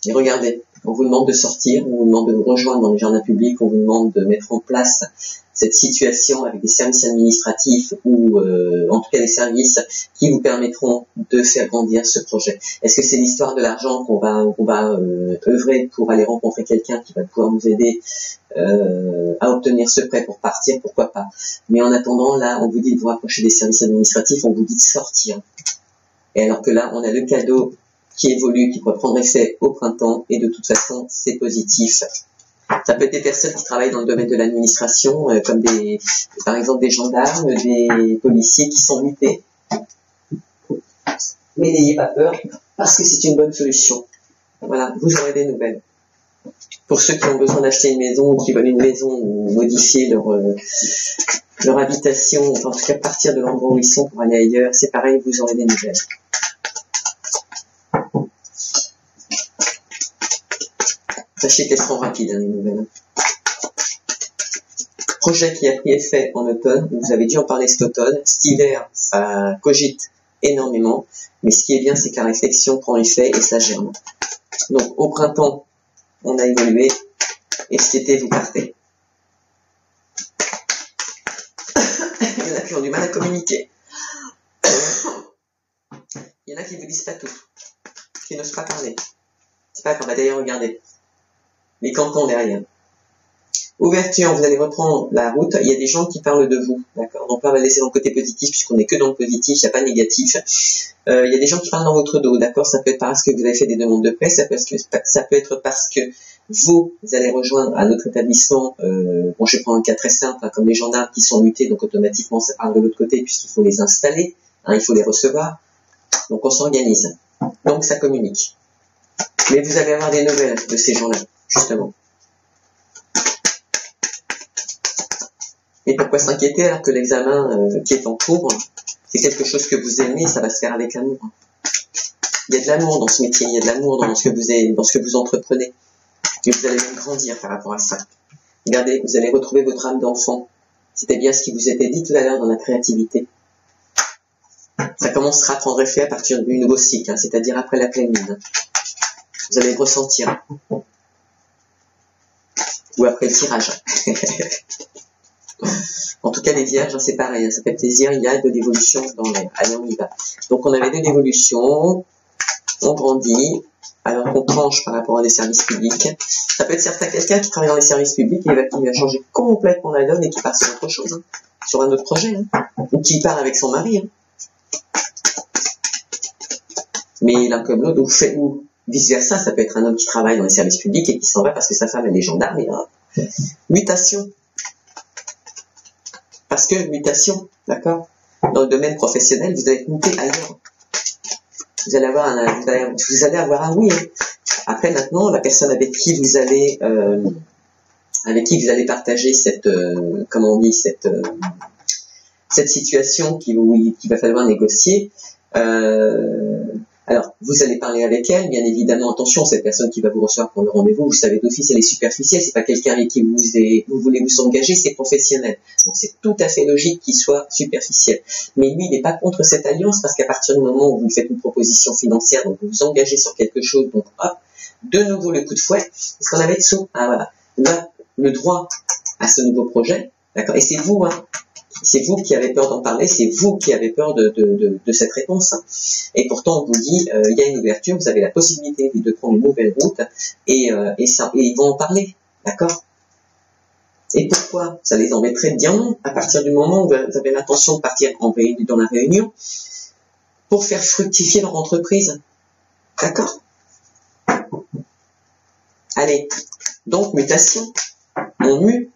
Et regardez, on vous demande de sortir, on vous demande de vous rejoindre dans les jardins publics, on vous demande de mettre en place cette situation avec des services administratifs ou en tout cas des services qui vous permettront de faire grandir ce projet. Est-ce que c'est l'histoire de l'argent qu'on va œuvrer pour aller rencontrer quelqu'un qui va pouvoir nous aider à obtenir ce prêt pour partir? Pourquoi pas. Mais en attendant, là, on vous dit de vous rapprocher des services administratifs, on vous dit de sortir. Et alors que là, on a le cadeau qui évolue, qui pourrait prendre effet au printemps, et de toute façon, c'est positif. Ça peut être des personnes qui travaillent dans le domaine de l'administration, comme par exemple des gendarmes, des policiers qui sont mutés. Mais n'ayez pas peur, parce que c'est une bonne solution. Voilà, vous aurez des nouvelles. Pour ceux qui ont besoin d'acheter une maison, ou qui veulent une maison, ou modifier leur habitation, enfin, en tout cas partir de l'endroit où ils sont pour aller ailleurs, c'est pareil, vous aurez des nouvelles. Sachez qu'elles seront rapides, hein, les nouvelles. Projet qui a pris effet en automne, vous avez dû en parler cet automne. Cet hiver, ça cogite énormément, mais ce qui est bien, c'est que la réflexion prend effet et ça germe. Donc, au printemps, on a évolué, et cet été, vous partez. Il y en a qui ont du mal à communiquer. Il y en a qui ne vous disent pas tout, qui n'osent pas parler. C'est pas qu'on va d'ailleurs regarder. Les cantons derrière. Ouverture, vous allez reprendre la route. Il y a des gens qui parlent de vous, d'accord. Donc là, on va laisser dans le côté positif, puisqu'on n'est que dans le positif, il n'y a pas de négatif. Il y a des gens qui parlent dans votre dos, d'accord. Ça peut être parce que vous avez fait des demandes de prêt, ça peut être parce que vous allez rejoindre un autre établissement. Bon, je prends un cas très simple, hein, comme les gendarmes qui sont mutés, donc automatiquement ça parle de l'autre côté, puisqu'il faut les installer, hein, il faut les recevoir. Donc on s'organise. Donc ça communique. Mais vous allez avoir des nouvelles de ces gens-là, justement. Et pourquoi s'inquiéter alors que l'examen qui est en cours, c'est quelque chose que vous aimez, ça va se faire avec l'amour. Il y a de l'amour dans ce métier, il y a de l'amour dans ce que vous entreprenez. Et vous allez même grandir par rapport à ça. Regardez, vous allez retrouver votre âme d'enfant. C'était bien ce qui vous était dit tout à l'heure dans la créativité. Ça commencera à prendre effet à partir du nouveau cycle, hein, c'est-à-dire après la pleine lune. Vous allez le ressentir. Ou après le tirage. En tout cas, les vierges, c'est pareil, ça fait plaisir, il y a de l'évolution dans l'air. Allez, on y va. Donc, on avait de l'évolution, on grandit, alors qu'on tranche par rapport à des services publics. Ça peut être quelqu'un qui travaille dans les services publics et qui va changer complètement la donne et qui part sur autre chose, hein, sur un autre projet, hein, ou qui part avec son mari. Hein. Mais l'un comme l'autre, ou vice-versa, ça peut être un homme qui travaille dans les services publics et qui s'en va parce que sa femme est gendarme. Et, mutation. Parce que mutation, d'accord. Dans le domaine professionnel, vous allez être muté ailleurs. Vous allez avoir un oui. Hein. Après, maintenant, la personne avec qui vous allez partager cette situation qu'il va falloir négocier. Alors, vous allez parler avec elle, bien évidemment, attention, cette personne qui va vous recevoir pour le rendez-vous, vous savez d'office, elle est superficielle, c'est pas quelqu'un avec qui vous voulez vous engager, c'est professionnel. Donc c'est tout à fait logique qu'il soit superficiel. Mais lui, il n'est pas contre cette alliance, parce qu'à partir du moment où vous faites une proposition financière, donc vous vous engagez sur quelque chose, donc hop, de nouveau le coup de fouet, parce qu'on avait dessous, ah voilà, là, le droit à ce nouveau projet, d'accord, et c'est vous, hein. C'est vous qui avez peur d'en parler, c'est vous qui avez peur de cette réponse. Et pourtant, on vous dit, il y a une ouverture, vous avez la possibilité de prendre une nouvelle route, et ils vont en parler, d'accord. Et pourquoi ça les embêterait de dire non à partir du moment où vous avez l'intention de partir dans la réunion pour faire fructifier leur entreprise, d'accord. Allez, donc mutation, on mue.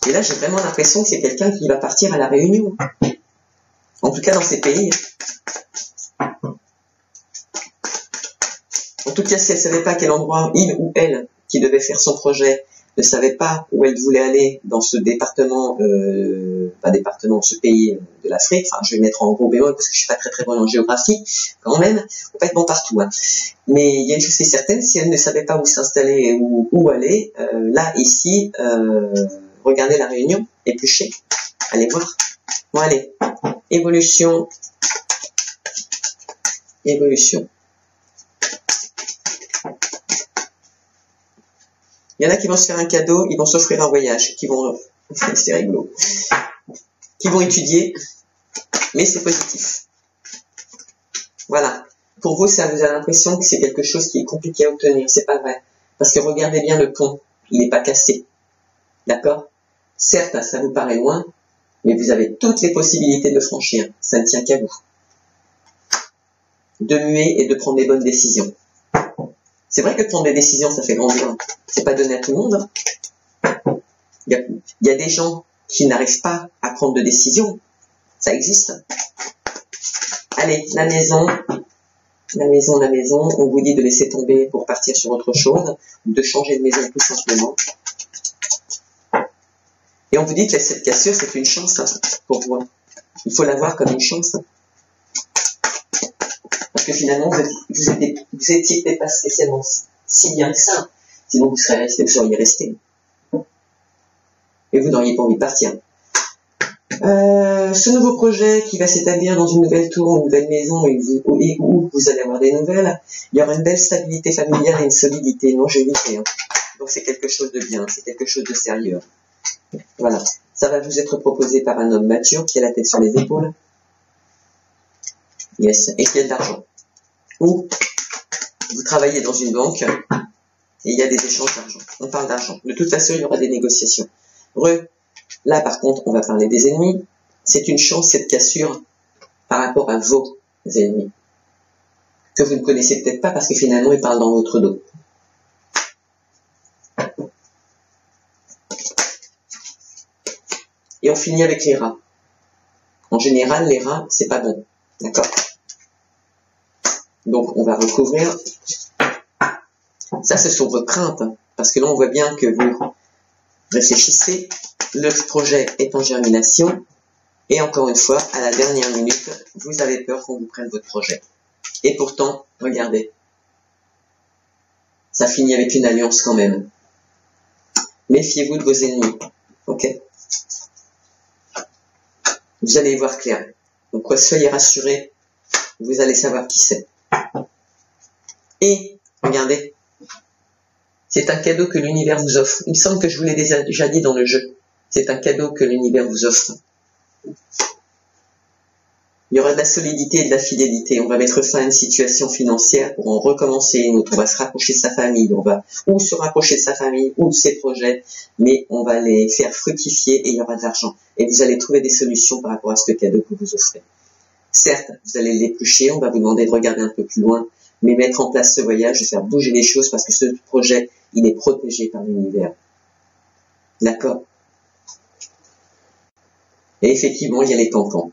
Et là, j'ai vraiment l'impression que c'est quelqu'un qui va partir à la Réunion. En tout cas, dans ces pays. En tout cas, si elle ne savait pas à quel endroit il ou elle, qui devait faire son projet, ne savait pas où elle voulait aller dans ce département, ce pays de l'Afrique, enfin, je vais mettre en gros bémol parce que je suis pas très très bonne en géographie, quand même, faut pas être bon partout, hein. Mais il y a une chose qui est certaine, si elle ne savait pas où s'installer et où aller, là, ici, regardez la Réunion, épluchez, allez voir. Bon, allez, évolution. Il y en a qui vont se faire un cadeau, ils vont s'offrir un voyage, c'est rigolo, qui vont étudier, mais c'est positif. Voilà. Pour vous, ça vous a l'impression que c'est quelque chose qui est compliqué à obtenir, c'est pas vrai. Parce que regardez bien le pont, il n'est pas cassé. D'accord? Certes, ça vous paraît loin, mais vous avez toutes les possibilités de franchir. Ça ne tient qu'à vous. De muer et de prendre des bonnes décisions. C'est vrai que prendre des décisions, ça fait grandir. C'est pas donné à tout le monde. Il y a des gens qui n'arrivent pas à prendre de décisions. Ça existe. Allez, la maison, on vous dit de laisser tomber pour partir sur autre chose, de changer de maison tout simplement. Et on vous dit que cette cassure, c'est une chance, hein, pour vous. Il faut la voir comme une chance. Parce que finalement, vous étiez pas spécialement si bien que ça. Sinon, vous seriez resté. Et vous n'auriez pas envie de partir. Ce nouveau projet qui va s'établir dans une nouvelle tour, une nouvelle maison, et où vous allez avoir des nouvelles, il y aura une belle stabilité familiale et une solidité, une longévité. Hein. Donc c'est quelque chose de bien, c'est quelque chose de sérieux. Voilà, ça va vous être proposé par un homme mature qui a la tête sur les épaules. Yes, et qu'il y a de l'argent. Ou vous travaillez dans une banque et il y a des échanges d'argent. On parle d'argent. De toute façon, il y aura des négociations. Là, par contre, on va parler des ennemis. C'est une chance, cette cassure, par rapport à vos ennemis, que vous ne connaissez peut-être pas parce que finalement, ils parlent dans votre dos. Et on finit avec les rats. En général, les rats, c'est pas bon. D'accord? Donc, on va recouvrir. Ça, ce sont vos craintes. Hein, parce que là, on voit bien que vous réfléchissez. Le projet est en germination. Et encore une fois, à la dernière minute, vous avez peur qu'on vous prenne votre projet. Et pourtant, regardez. Ça finit avec une alliance quand même. Méfiez-vous de vos ennemis. Ok? Vous allez y voir clair. Donc, soyez rassurés. Vous allez savoir qui c'est. Et, regardez. C'est un cadeau que l'univers vous offre. Il me semble que je vous l'ai déjà dit dans le jeu. C'est un cadeau que l'univers vous offre. Il y aura de la solidité et de la fidélité. On va mettre fin à une situation financière pour en recommencer une autre. On va se rapprocher de sa famille. On va ou se rapprocher de sa famille ou de ses projets. Mais on va les faire fructifier et il y aura de l'argent. Et vous allez trouver des solutions par rapport à ce cadeau que vous offrez. Certes, vous allez l'éplucher. On va vous demander de regarder un peu plus loin. Mais mettre en place ce voyage, de faire bouger les choses parce que ce projet, il est protégé par l'univers. D'accord? Et effectivement, il y a les cancans.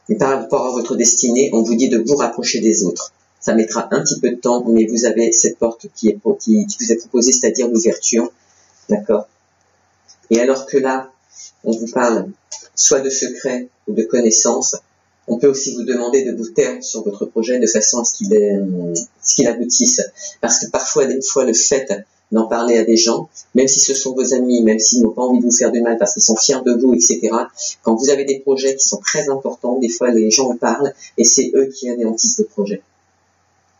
Et par rapport à votre destinée, on vous dit de vous rapprocher des autres. Ça mettra un petit peu de temps, mais vous avez cette porte qui vous est proposée, c'est-à-dire l'ouverture. D'accord? Et alors que là, on vous parle soit de secrets ou de connaissances, on peut aussi vous demander de vous taire sur votre projet de façon à ce qu'il aboutisse. Parce que parfois, des fois, le fait d'en parler à des gens, même si ce sont vos amis, même s'ils n'ont pas envie de vous faire du mal parce qu'ils sont fiers de vous, etc. Quand vous avez des projets qui sont très importants, des fois les gens en parlent et c'est eux qui anéantissent le projet.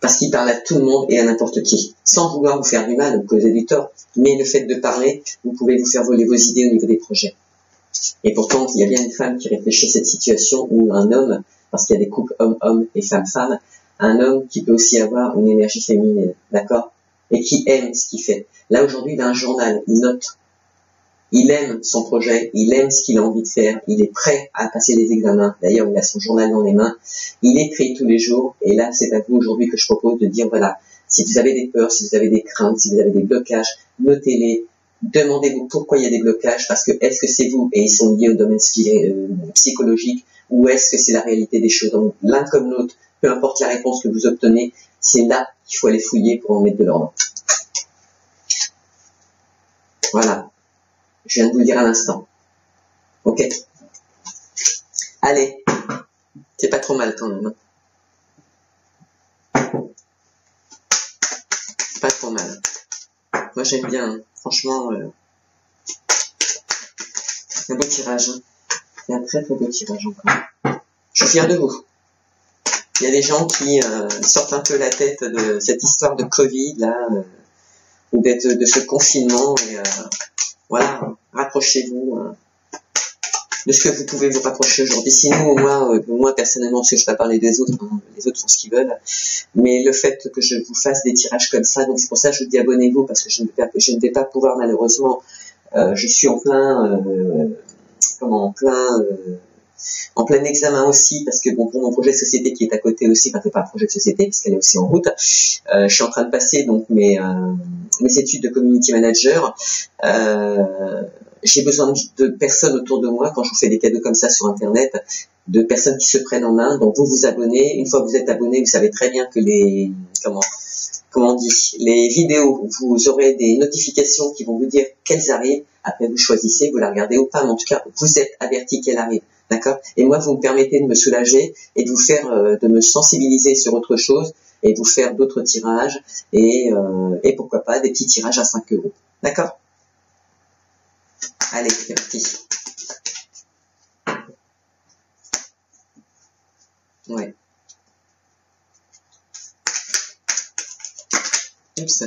Parce qu'ils parlent à tout le monde et à n'importe qui, sans vouloir vous faire du mal ou causer du tort. Mais le fait de parler, vous pouvez vous faire voler vos idées au niveau des projets. Et pourtant, il y a bien une femme qui réfléchit à cette situation ou un homme, parce qu'il y a des couples homme-homme et femme-femme, un homme qui peut aussi avoir une énergie féminine, d'accord? Et qui aime ce qu'il fait. Là, aujourd'hui, il a un journal, il note. Il aime son projet, il aime ce qu'il a envie de faire, il est prêt à passer les examens. D'ailleurs, il a son journal dans les mains, il écrit tous les jours. Et là, c'est à vous aujourd'hui que je propose de dire, voilà, si vous avez des peurs, si vous avez des craintes, si vous avez des blocages, notez-les. Demandez-vous pourquoi il y a des blocages, parce que est-ce que c'est vous et ils sont liés au domaine psychologique, ou est-ce que c'est la réalité des choses? Donc, l'un comme l'autre, peu importe la réponse que vous obtenez, c'est là qu'il faut aller fouiller pour en mettre de l'ordre. Voilà. Je viens de vous le dire à l'instant. Ok? Allez. C'est pas trop mal quand même. Pas trop mal. Moi j'aime bien. Hein. Franchement, un beau tirage. Hein. C'est un très très beau tirage encore. Je suis fier de vous. Il y a des gens qui sortent un peu la tête de cette histoire de Covid là, ou d'être de ce confinement et voilà, rapprochez-vous de ce que vous pouvez vous rapprocher aujourd'hui. Sinon, moi personnellement, parce que je ne vais pas parler des autres, hein, les autres font ce qu'ils veulent, mais le fait que je vous fasse des tirages comme ça, donc c'est pour ça que je vous dis abonnez-vous, parce que je ne vais pas pouvoir malheureusement, je suis en plein examen aussi, parce que bon, pour mon projet de société qui est à côté aussi, enfin c'est pas un projet de société puisqu'elle est aussi en route, je suis en train de passer donc mes études de community manager. J'ai besoin de personnes autour de moi quand je vous fais des cadeaux comme ça sur internet, de personnes qui se prennent en main. Donc vous vous abonnez. Une fois que vous êtes abonné, vous savez très bien que les vidéos, vous aurez des notifications qui vont vous dire qu'elles arrivent. Après vous choisissez, vous la regardez ou pas, mais en tout cas vous êtes averti qu'elles arrivent. D'accord? Et moi, vous me permettez de me soulager et de vous faire, de me sensibiliser sur autre chose et de vous faire d'autres tirages et pourquoi pas des petits tirages à 5 €. D'accord? Allez, c'est parti. Ouais. Oups.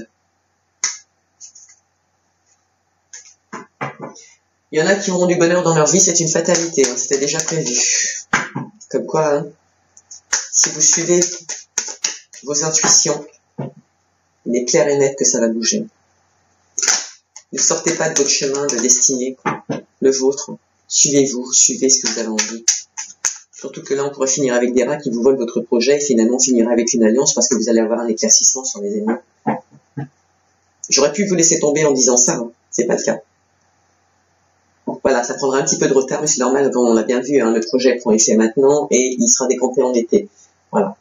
Il y en a qui auront du bonheur dans leur vie, c'est une fatalité, hein, c'était déjà prévu. Comme quoi, hein, si vous suivez vos intuitions, il est clair et net que ça va bouger. Ne sortez pas de votre chemin de destinée, le vôtre. Suivez-vous, suivez ce que vous avez envie. Surtout que là, on pourrait finir avec des rats qui vous volent votre projet et finalement finir avec une alliance parce que vous allez avoir un éclaircissement sur les ennemis. J'aurais pu vous laisser tomber en disant ça, hein. C'est pas le cas. Voilà, ça prendra un petit peu de retard, mais c'est normal, on l'a bien vu, hein, le projet prend effet maintenant et il sera décampé en été. Voilà.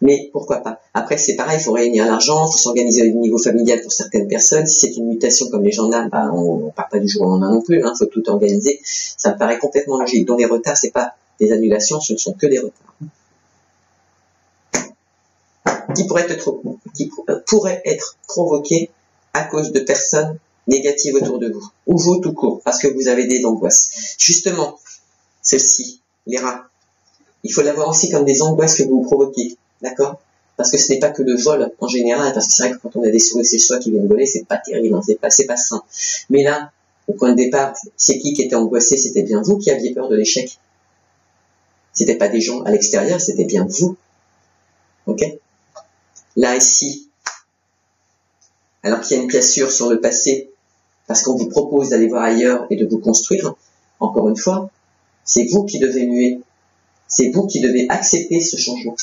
Mais pourquoi pas. Après, c'est pareil, il faut réunir l'argent, il faut s'organiser au niveau familial pour certaines personnes. Si c'est une mutation comme les gens là, bah, on part pas du jour au lendemain non plus, hein, faut tout organiser. Ça me paraît complètement logique. Donc les retards, c'est pas des annulations, ce ne sont que des retards. Qui pourraient être provoqués à cause de personnes négatives autour de vous. Ou vous tout court, parce que vous avez des angoisses. Justement, celles-ci, les rats, il faut l'avoir aussi comme des angoisses que vous vous provoquez. D'accord? Parce que ce n'est pas que le vol en général, parce que c'est vrai que quand on a des souris soi qui viennent voler, c'est pas terrible, hein, c'est pas sain. Mais là, au point de départ, c'est qui était angoissé? C'était bien vous qui aviez peur de l'échec. C'était pas des gens à l'extérieur, c'était bien vous. Ok? Là, ici, alors qu'il y a une cassure sur le passé, parce qu'on vous propose d'aller voir ailleurs et de vous construire, encore une fois, c'est vous qui devez muer. C'est vous qui devez accepter ce changement.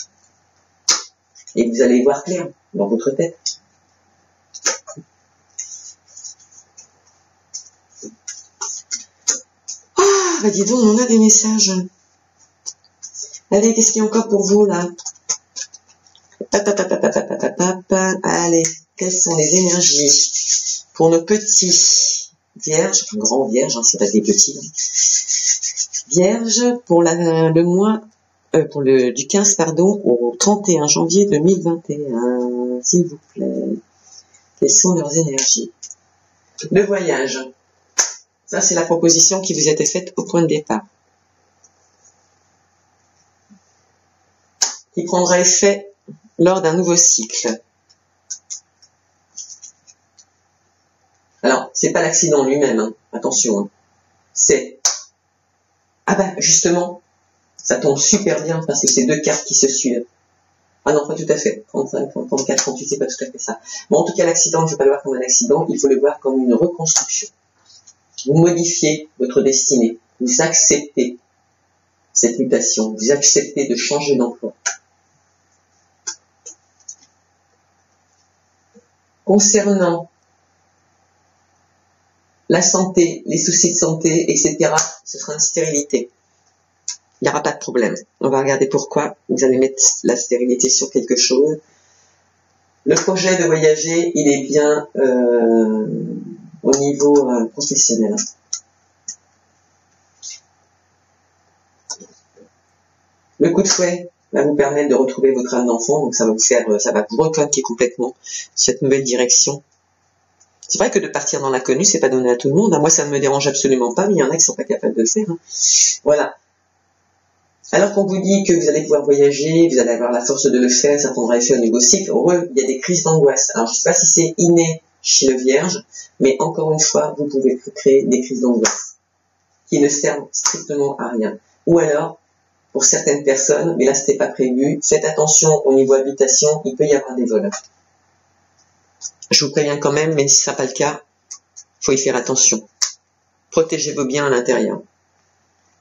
Et vous allez voir clair dans votre tête. Ah, bah dis donc, on a des messages. Allez, qu'est-ce qu'il y a encore pour vous, là? Allez, quelles sont les énergies pour nos petits vierges, enfin grands vierges, hein, c'est pas des petits. Vierges pour le mois du 15 au 31 janvier 2021, s'il vous plaît. Quelles sont leurs énergies? Le voyage. Ça, c'est la proposition qui vous était faite au point de départ. Qui prendra effet lors d'un nouveau cycle. Alors, c'est pas l'accident lui-même, hein. Attention, hein. C'est... Ah bah, justement, ça tombe super bien parce que c'est deux cartes qui se suivent. Ah non, pas tout à fait. 35, 34, 38, c'est pas tout à fait ça. Bon, en tout cas, l'accident, je ne veux pas le voir comme un accident, il faut le voir comme une reconstruction. Vous modifiez votre destinée. Vous acceptez cette mutation. Vous acceptez de changer d'emploi. Concernant la santé, les soucis de santé, etc., ce sera une stérilité. Il n'y aura pas de problème. On va regarder pourquoi. Vous allez mettre la stérilité sur quelque chose. Le projet de voyager, il est bien au niveau professionnel. Le coup de fouet va vous permettre de retrouver votre âme d'enfant, donc ça va vous reclinquer complètement cette nouvelle direction. C'est vrai que de partir dans l'inconnu, c'est pas donné à tout le monde. Moi, ça ne me dérange absolument pas, mais il y en a qui sont pas capables de le faire. Hein. Voilà. Alors qu'on vous dit que vous allez pouvoir voyager, vous allez avoir la force de le faire, ça prendra effet au niveau cycle, il y a des crises d'angoisse. Alors, je ne sais pas si c'est inné chez le Vierge, mais encore une fois, vous pouvez créer des crises d'angoisse qui ne servent strictement à rien. Ou alors, pour certaines personnes, mais là, c'était pas prévu, faites attention au niveau habitation, il peut y avoir des vols. Je vous préviens quand même, mais si ce sera pas le cas, faut y faire attention. Protégez vos biens à l'intérieur.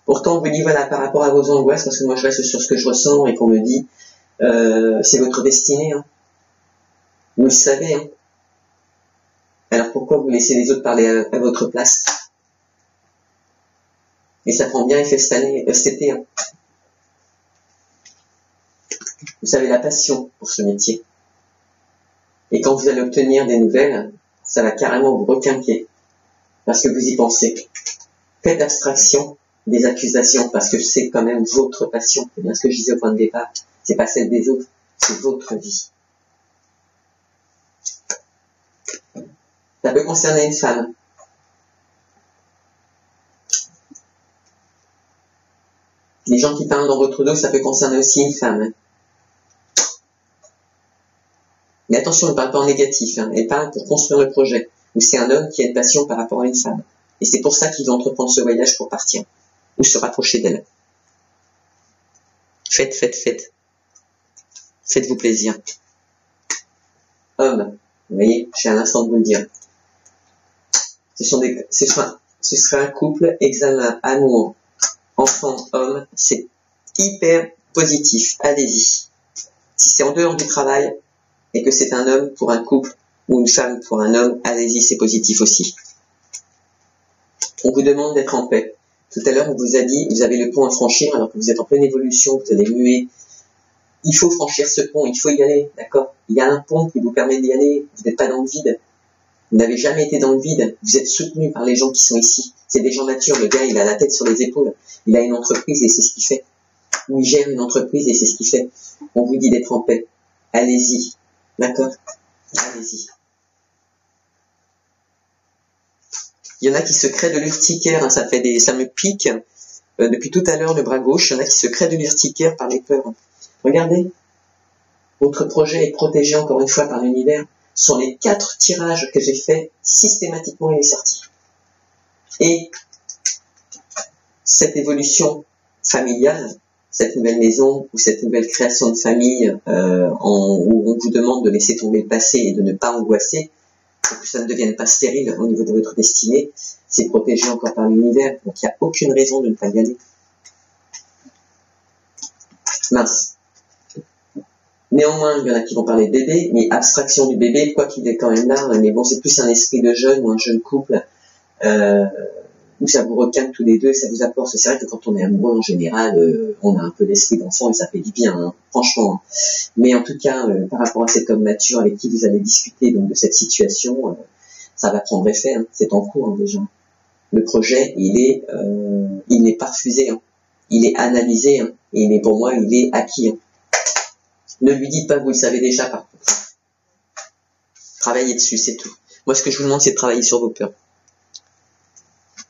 Pourtant, on vous dit, voilà, par rapport à vos angoisses, parce que moi je reste sur ce que je ressens et qu'on me dit, c'est votre destinée, hein. Vous le savez, hein. Alors pourquoi vous laissez les autres parler à votre place? Et ça prend bien effet cet été, hein. Vous avez la passion pour ce métier. Et quand vous allez obtenir des nouvelles, ça va carrément vous requinquer. Parce que vous y pensez. Faites abstraction des accusations, parce que c'est quand même votre passion. C'est bien ce que je disais au point de départ. C'est pas celle des autres, c'est votre vie. Ça peut concerner une femme. Les gens qui parlent dans votre dos, ça peut concerner aussi une femme. Mais attention, ne parle pas en négatif, hein. Elle parle pour construire le projet. Ou c'est un homme qui a une passion par rapport à une femme. Et c'est pour ça qu'il veut entreprendre ce voyage pour partir. Ou se rapprocher d'elle. Faites. Faites-vous plaisir. Homme, vous voyez, j'ai à l'instant de vous le dire. Ce sera un couple, examen, amour, enfant, homme, c'est hyper positif. Allez-y. Si c'est en dehors du travail et que c'est un homme pour un couple ou une femme pour un homme, allez-y, c'est positif aussi. On vous demande d'être en paix. Tout à l'heure, on vous a dit, vous avez le pont à franchir alors que vous êtes en pleine évolution, vous allez muer. Il faut franchir ce pont, il faut y aller, d'accord? Il y a un pont qui vous permet d'y aller, vous n'êtes pas dans le vide. Vous n'avez jamais été dans le vide, vous êtes soutenu par les gens qui sont ici. C'est des gens matures, le gars, il a la tête sur les épaules. Il a une entreprise et c'est ce qu'il fait. Ou il gère une entreprise et c'est ce qu'il fait. On vous dit d'être en paix. Allez-y, d'accord? Allez-y. Il y en a qui se créent de l'urticaire, hein, ça me pique. Depuis tout à l'heure, le bras gauche, il y en a qui se créent de l'urticaire par les peurs. Regardez, votre projet est protégé encore une fois par l'univers. Ce sont les 4 tirages que j'ai faits, systématiquement il est sorti. Et cette évolution familiale, cette nouvelle maison ou cette nouvelle création de famille où on vous demande de laisser tomber le passé et de ne pas angoisser pour que ça ne devienne pas stérile au niveau de votre destinée, c'est protégé encore par l'univers. Donc il n'y a aucune raison de ne pas y aller. Mince. Néanmoins, il y en a qui vont parler de bébé, mais abstraction du bébé, quoi qu'il est quand même là, mais bon, c'est plus un esprit de jeune ou un jeune couple, où ça vous recalme tous les deux et ça vous apporte. C'est vrai que quand on est amoureux, en général, on a un peu l'esprit d'enfant et ça fait du bien, hein, franchement. Mais en tout cas, par rapport à cet homme mature avec qui vous allez discuter donc de cette situation, ça va prendre effet, hein, c'est en cours hein, déjà. Le projet, il n'est pas refusé, hein, il est analysé, hein, mais pour moi, il est acquis. Hein. Ne lui dites pas que vous le savez déjà, par contre. Travaillez dessus, c'est tout. Moi, ce que je vous demande, c'est de travailler sur vos peurs.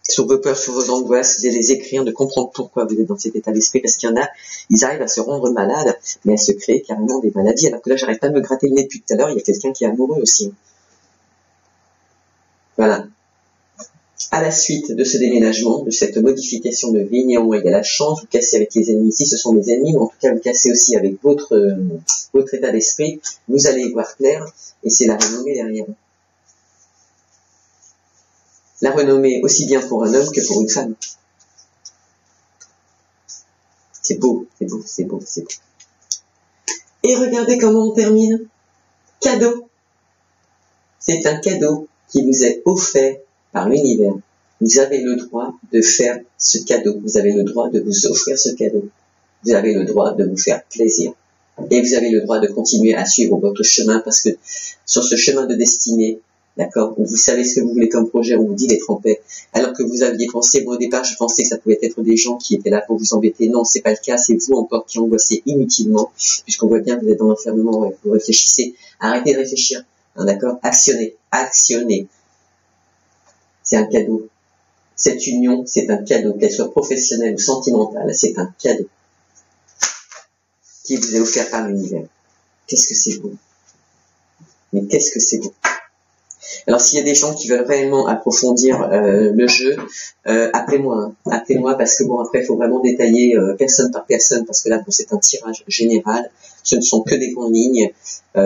Sur vos peurs, sur vos angoisses, de les écrire, de comprendre pourquoi vous êtes dans cet état d'esprit, parce qu'il y en a, ils arrivent à se rendre malades, mais à se créer carrément des maladies, alors que là, j'arrête pas de me gratter le nez depuis tout à l'heure, il y a quelqu'un qui est amoureux aussi. Voilà. À la suite de ce déménagement, de cette modification de vie, néanmoins, il y a la chance, vous cassez avec les ennemis, si ce sont des ennemis, ou en tout cas, vous cassez aussi avec votre état d'esprit, vous allez y voir clair, et c'est la renommée derrière. La renommée aussi bien pour un homme que pour une femme. C'est beau, c'est beau, c'est beau, c'est beau. Et regardez comment on termine. Cadeau. C'est un cadeau qui vous est offert par l'univers. Vous avez le droit de faire ce cadeau. Vous avez le droit de vous offrir ce cadeau. Vous avez le droit de vous faire plaisir. Et vous avez le droit de continuer à suivre votre chemin parce que sur ce chemin de destinée, d'accord, où vous savez ce que vous voulez comme projet, on vous dit d'être en paix. Alors que vous aviez pensé, moi au départ, je pensais que ça pouvait être des gens qui étaient là pour vous embêter. Non, c'est pas le cas, c'est vous encore qui angoissez inutilement, puisqu'on voit bien que vous êtes dans l'enfermement, ouais, vous réfléchissez. Arrêtez de réfléchir, hein, d'accord? Actionnez, actionnez. C'est un cadeau. Cette union, c'est un cadeau, qu'elle soit professionnelle ou sentimentale, c'est un cadeau qui vous est offert par l'univers. Qu'est-ce que c'est beau. Mais qu'est-ce que c'est beau. Alors s'il y a des gens qui veulent réellement approfondir le jeu, appelez-moi, hein. Appelez-moi parce que bon après il faut vraiment détailler personne par personne parce que là bon, c'est un tirage général, ce ne sont que des grandes lignes,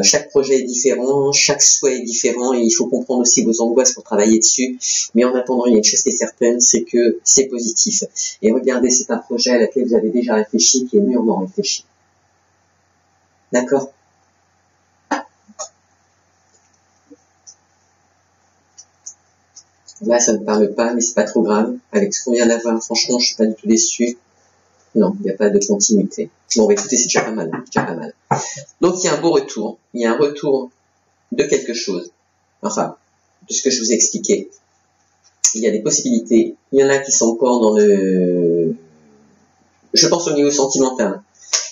chaque projet est différent, chaque souhait est différent et il faut comprendre aussi vos angoisses pour travailler dessus, mais en attendant il y a une chose qui est certaine, c'est que c'est positif. Et regardez, c'est un projet à laquelle vous avez déjà réfléchi, qui est mûrement réfléchi. D'accord ? Là, ça ne parle pas, mais c'est pas trop grave. Avec ce qu'on vient d'avoir, franchement, je suis pas du tout déçu. Non, il n'y a pas de continuité. Bon, bah, écoutez, c'est déjà pas mal, déjà pas mal. Donc, il y a un beau retour. Il y a un retour de quelque chose. Enfin, de ce que je vous ai expliqué. Il y a des possibilités. Il y en a qui sont encore dans le... Je pense au niveau sentimental.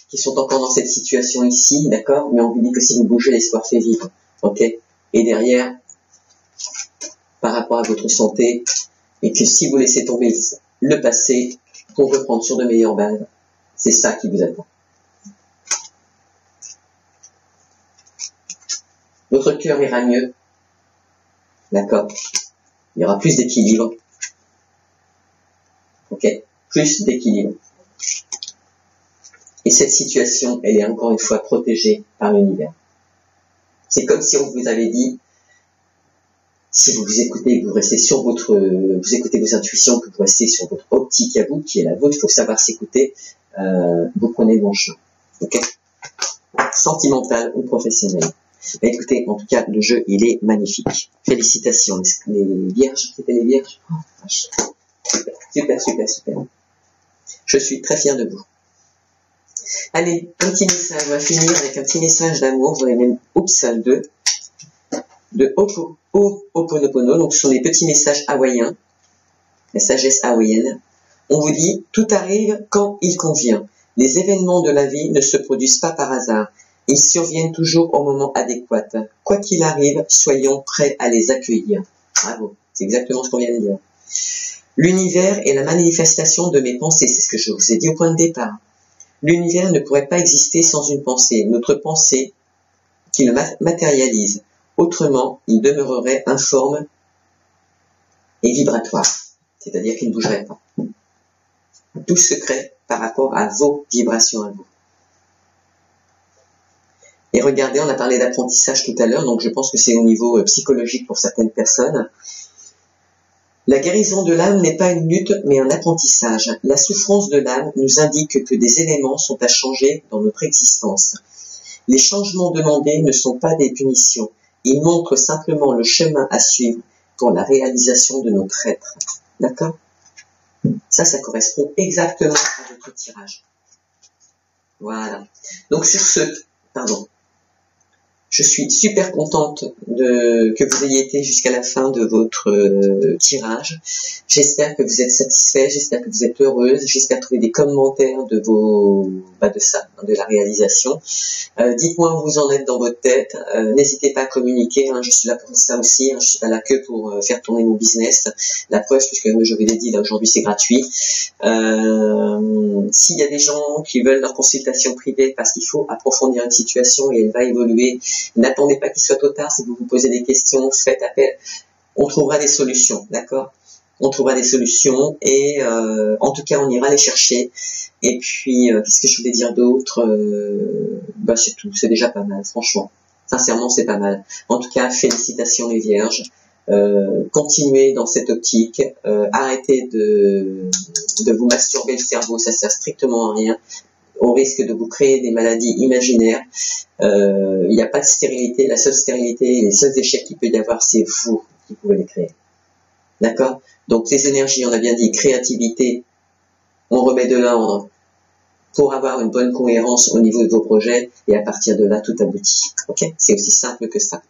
Qui sont encore dans cette situation ici, d'accord? Mais on vous dit que si vous bougez, l'espoir fait vivre. Ok? Et derrière, par rapport à votre santé, et que si vous laissez tomber le passé pour reprendre sur de meilleures bases, c'est ça qui vous attend. Votre cœur ira mieux, d'accord? Il y aura plus d'équilibre, ok? Plus d'équilibre. Et cette situation, elle est encore une fois protégée par l'univers. C'est comme si on vous avait dit, si vous vous écoutez, vous restez sur votre, vous écoutez vos intuitions, que vous restez sur votre optique à vous, qui est la vôtre, il faut savoir s'écouter, vous prenez le bon chemin. Ok? Sentimental ou professionnel. Mais écoutez, en tout cas, le jeu, il est magnifique. Félicitations, les vierges, c'était les vierges. Oh, super, super, super, super. Je suis très fier de vous. Allez, un petit message, on va finir avec un petit message d'amour, vous avez même, oups, de Ho'oponopono, donc ce sont des petits messages hawaïens, la sagesse hawaïenne. On vous dit, tout arrive quand il convient. Les événements de la vie ne se produisent pas par hasard. Ils surviennent toujours au moment adéquat. Quoi qu'il arrive, soyons prêts à les accueillir. Bravo, c'est exactement ce qu'on vient de dire. L'univers est la manifestation de mes pensées, c'est ce que je vous ai dit au point de départ. L'univers ne pourrait pas exister sans une pensée, notre pensée qui le matérialise. Autrement, il demeurerait informe et vibratoire, c'est-à-dire qu'il ne bougerait pas. Tout se crée par rapport à vos vibrations à vous. Et regardez, on a parlé d'apprentissage tout à l'heure, donc je pense que c'est au niveau psychologique pour certaines personnes. La guérison de l'âme n'est pas une lutte, mais un apprentissage. La souffrance de l'âme nous indique que des éléments sont à changer dans notre existence. Les changements demandés ne sont pas des punitions. Ils montrent simplement le chemin à suivre pour la réalisation de notre être. D'accord? Ça correspond exactement à votre tirage. Voilà. Donc sur ce, je suis super contente que vous ayez été jusqu'à la fin de votre tirage. J'espère que vous êtes satisfait, j'espère que vous êtes heureuse, j'espère trouver des commentaires de de la réalisation. Dites-moi où vous en êtes dans votre tête. N'hésitez pas à communiquer, hein, je suis là pour ça aussi. Hein, je suis pas là que pour faire tourner mon business. La preuve, puisque je vous l'ai dit, là aujourd'hui c'est gratuit. S'il y a des gens qui veulent leur consultation privée parce qu'il faut approfondir une situation et elle va évoluer, n'attendez pas qu'il soit trop tard. Si vous vous posez des questions, faites appel. On trouvera des solutions, d'accord? On trouvera des solutions et en tout cas on ira les chercher. Et puis qu'est-ce que je voulais dire d'autre? C'est tout, c'est déjà pas mal, franchement. Sincèrement, c'est pas mal. En tout cas, félicitations les vierges. Continuez dans cette optique. Arrêtez de vous masturber le cerveau, ça sert strictement à rien. Au risque de vous créer des maladies imaginaires. Il n'y a pas de stérilité. La seule stérilité, les seuls échecs qu'il peut y avoir, c'est vous qui pouvez les créer. D'accord? Donc les énergies, on a bien dit, créativité, on remet de l'ordre pour avoir une bonne cohérence au niveau de vos projets et à partir de là, tout aboutit. Ok? C'est aussi simple que ça.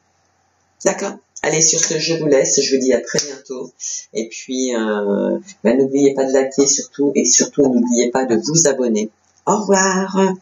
D'accord? Allez, sur ce, je vous laisse. Je vous dis à très bientôt. Et puis, n'oubliez pas de liker surtout et surtout, n'oubliez pas de vous abonner. Au revoir!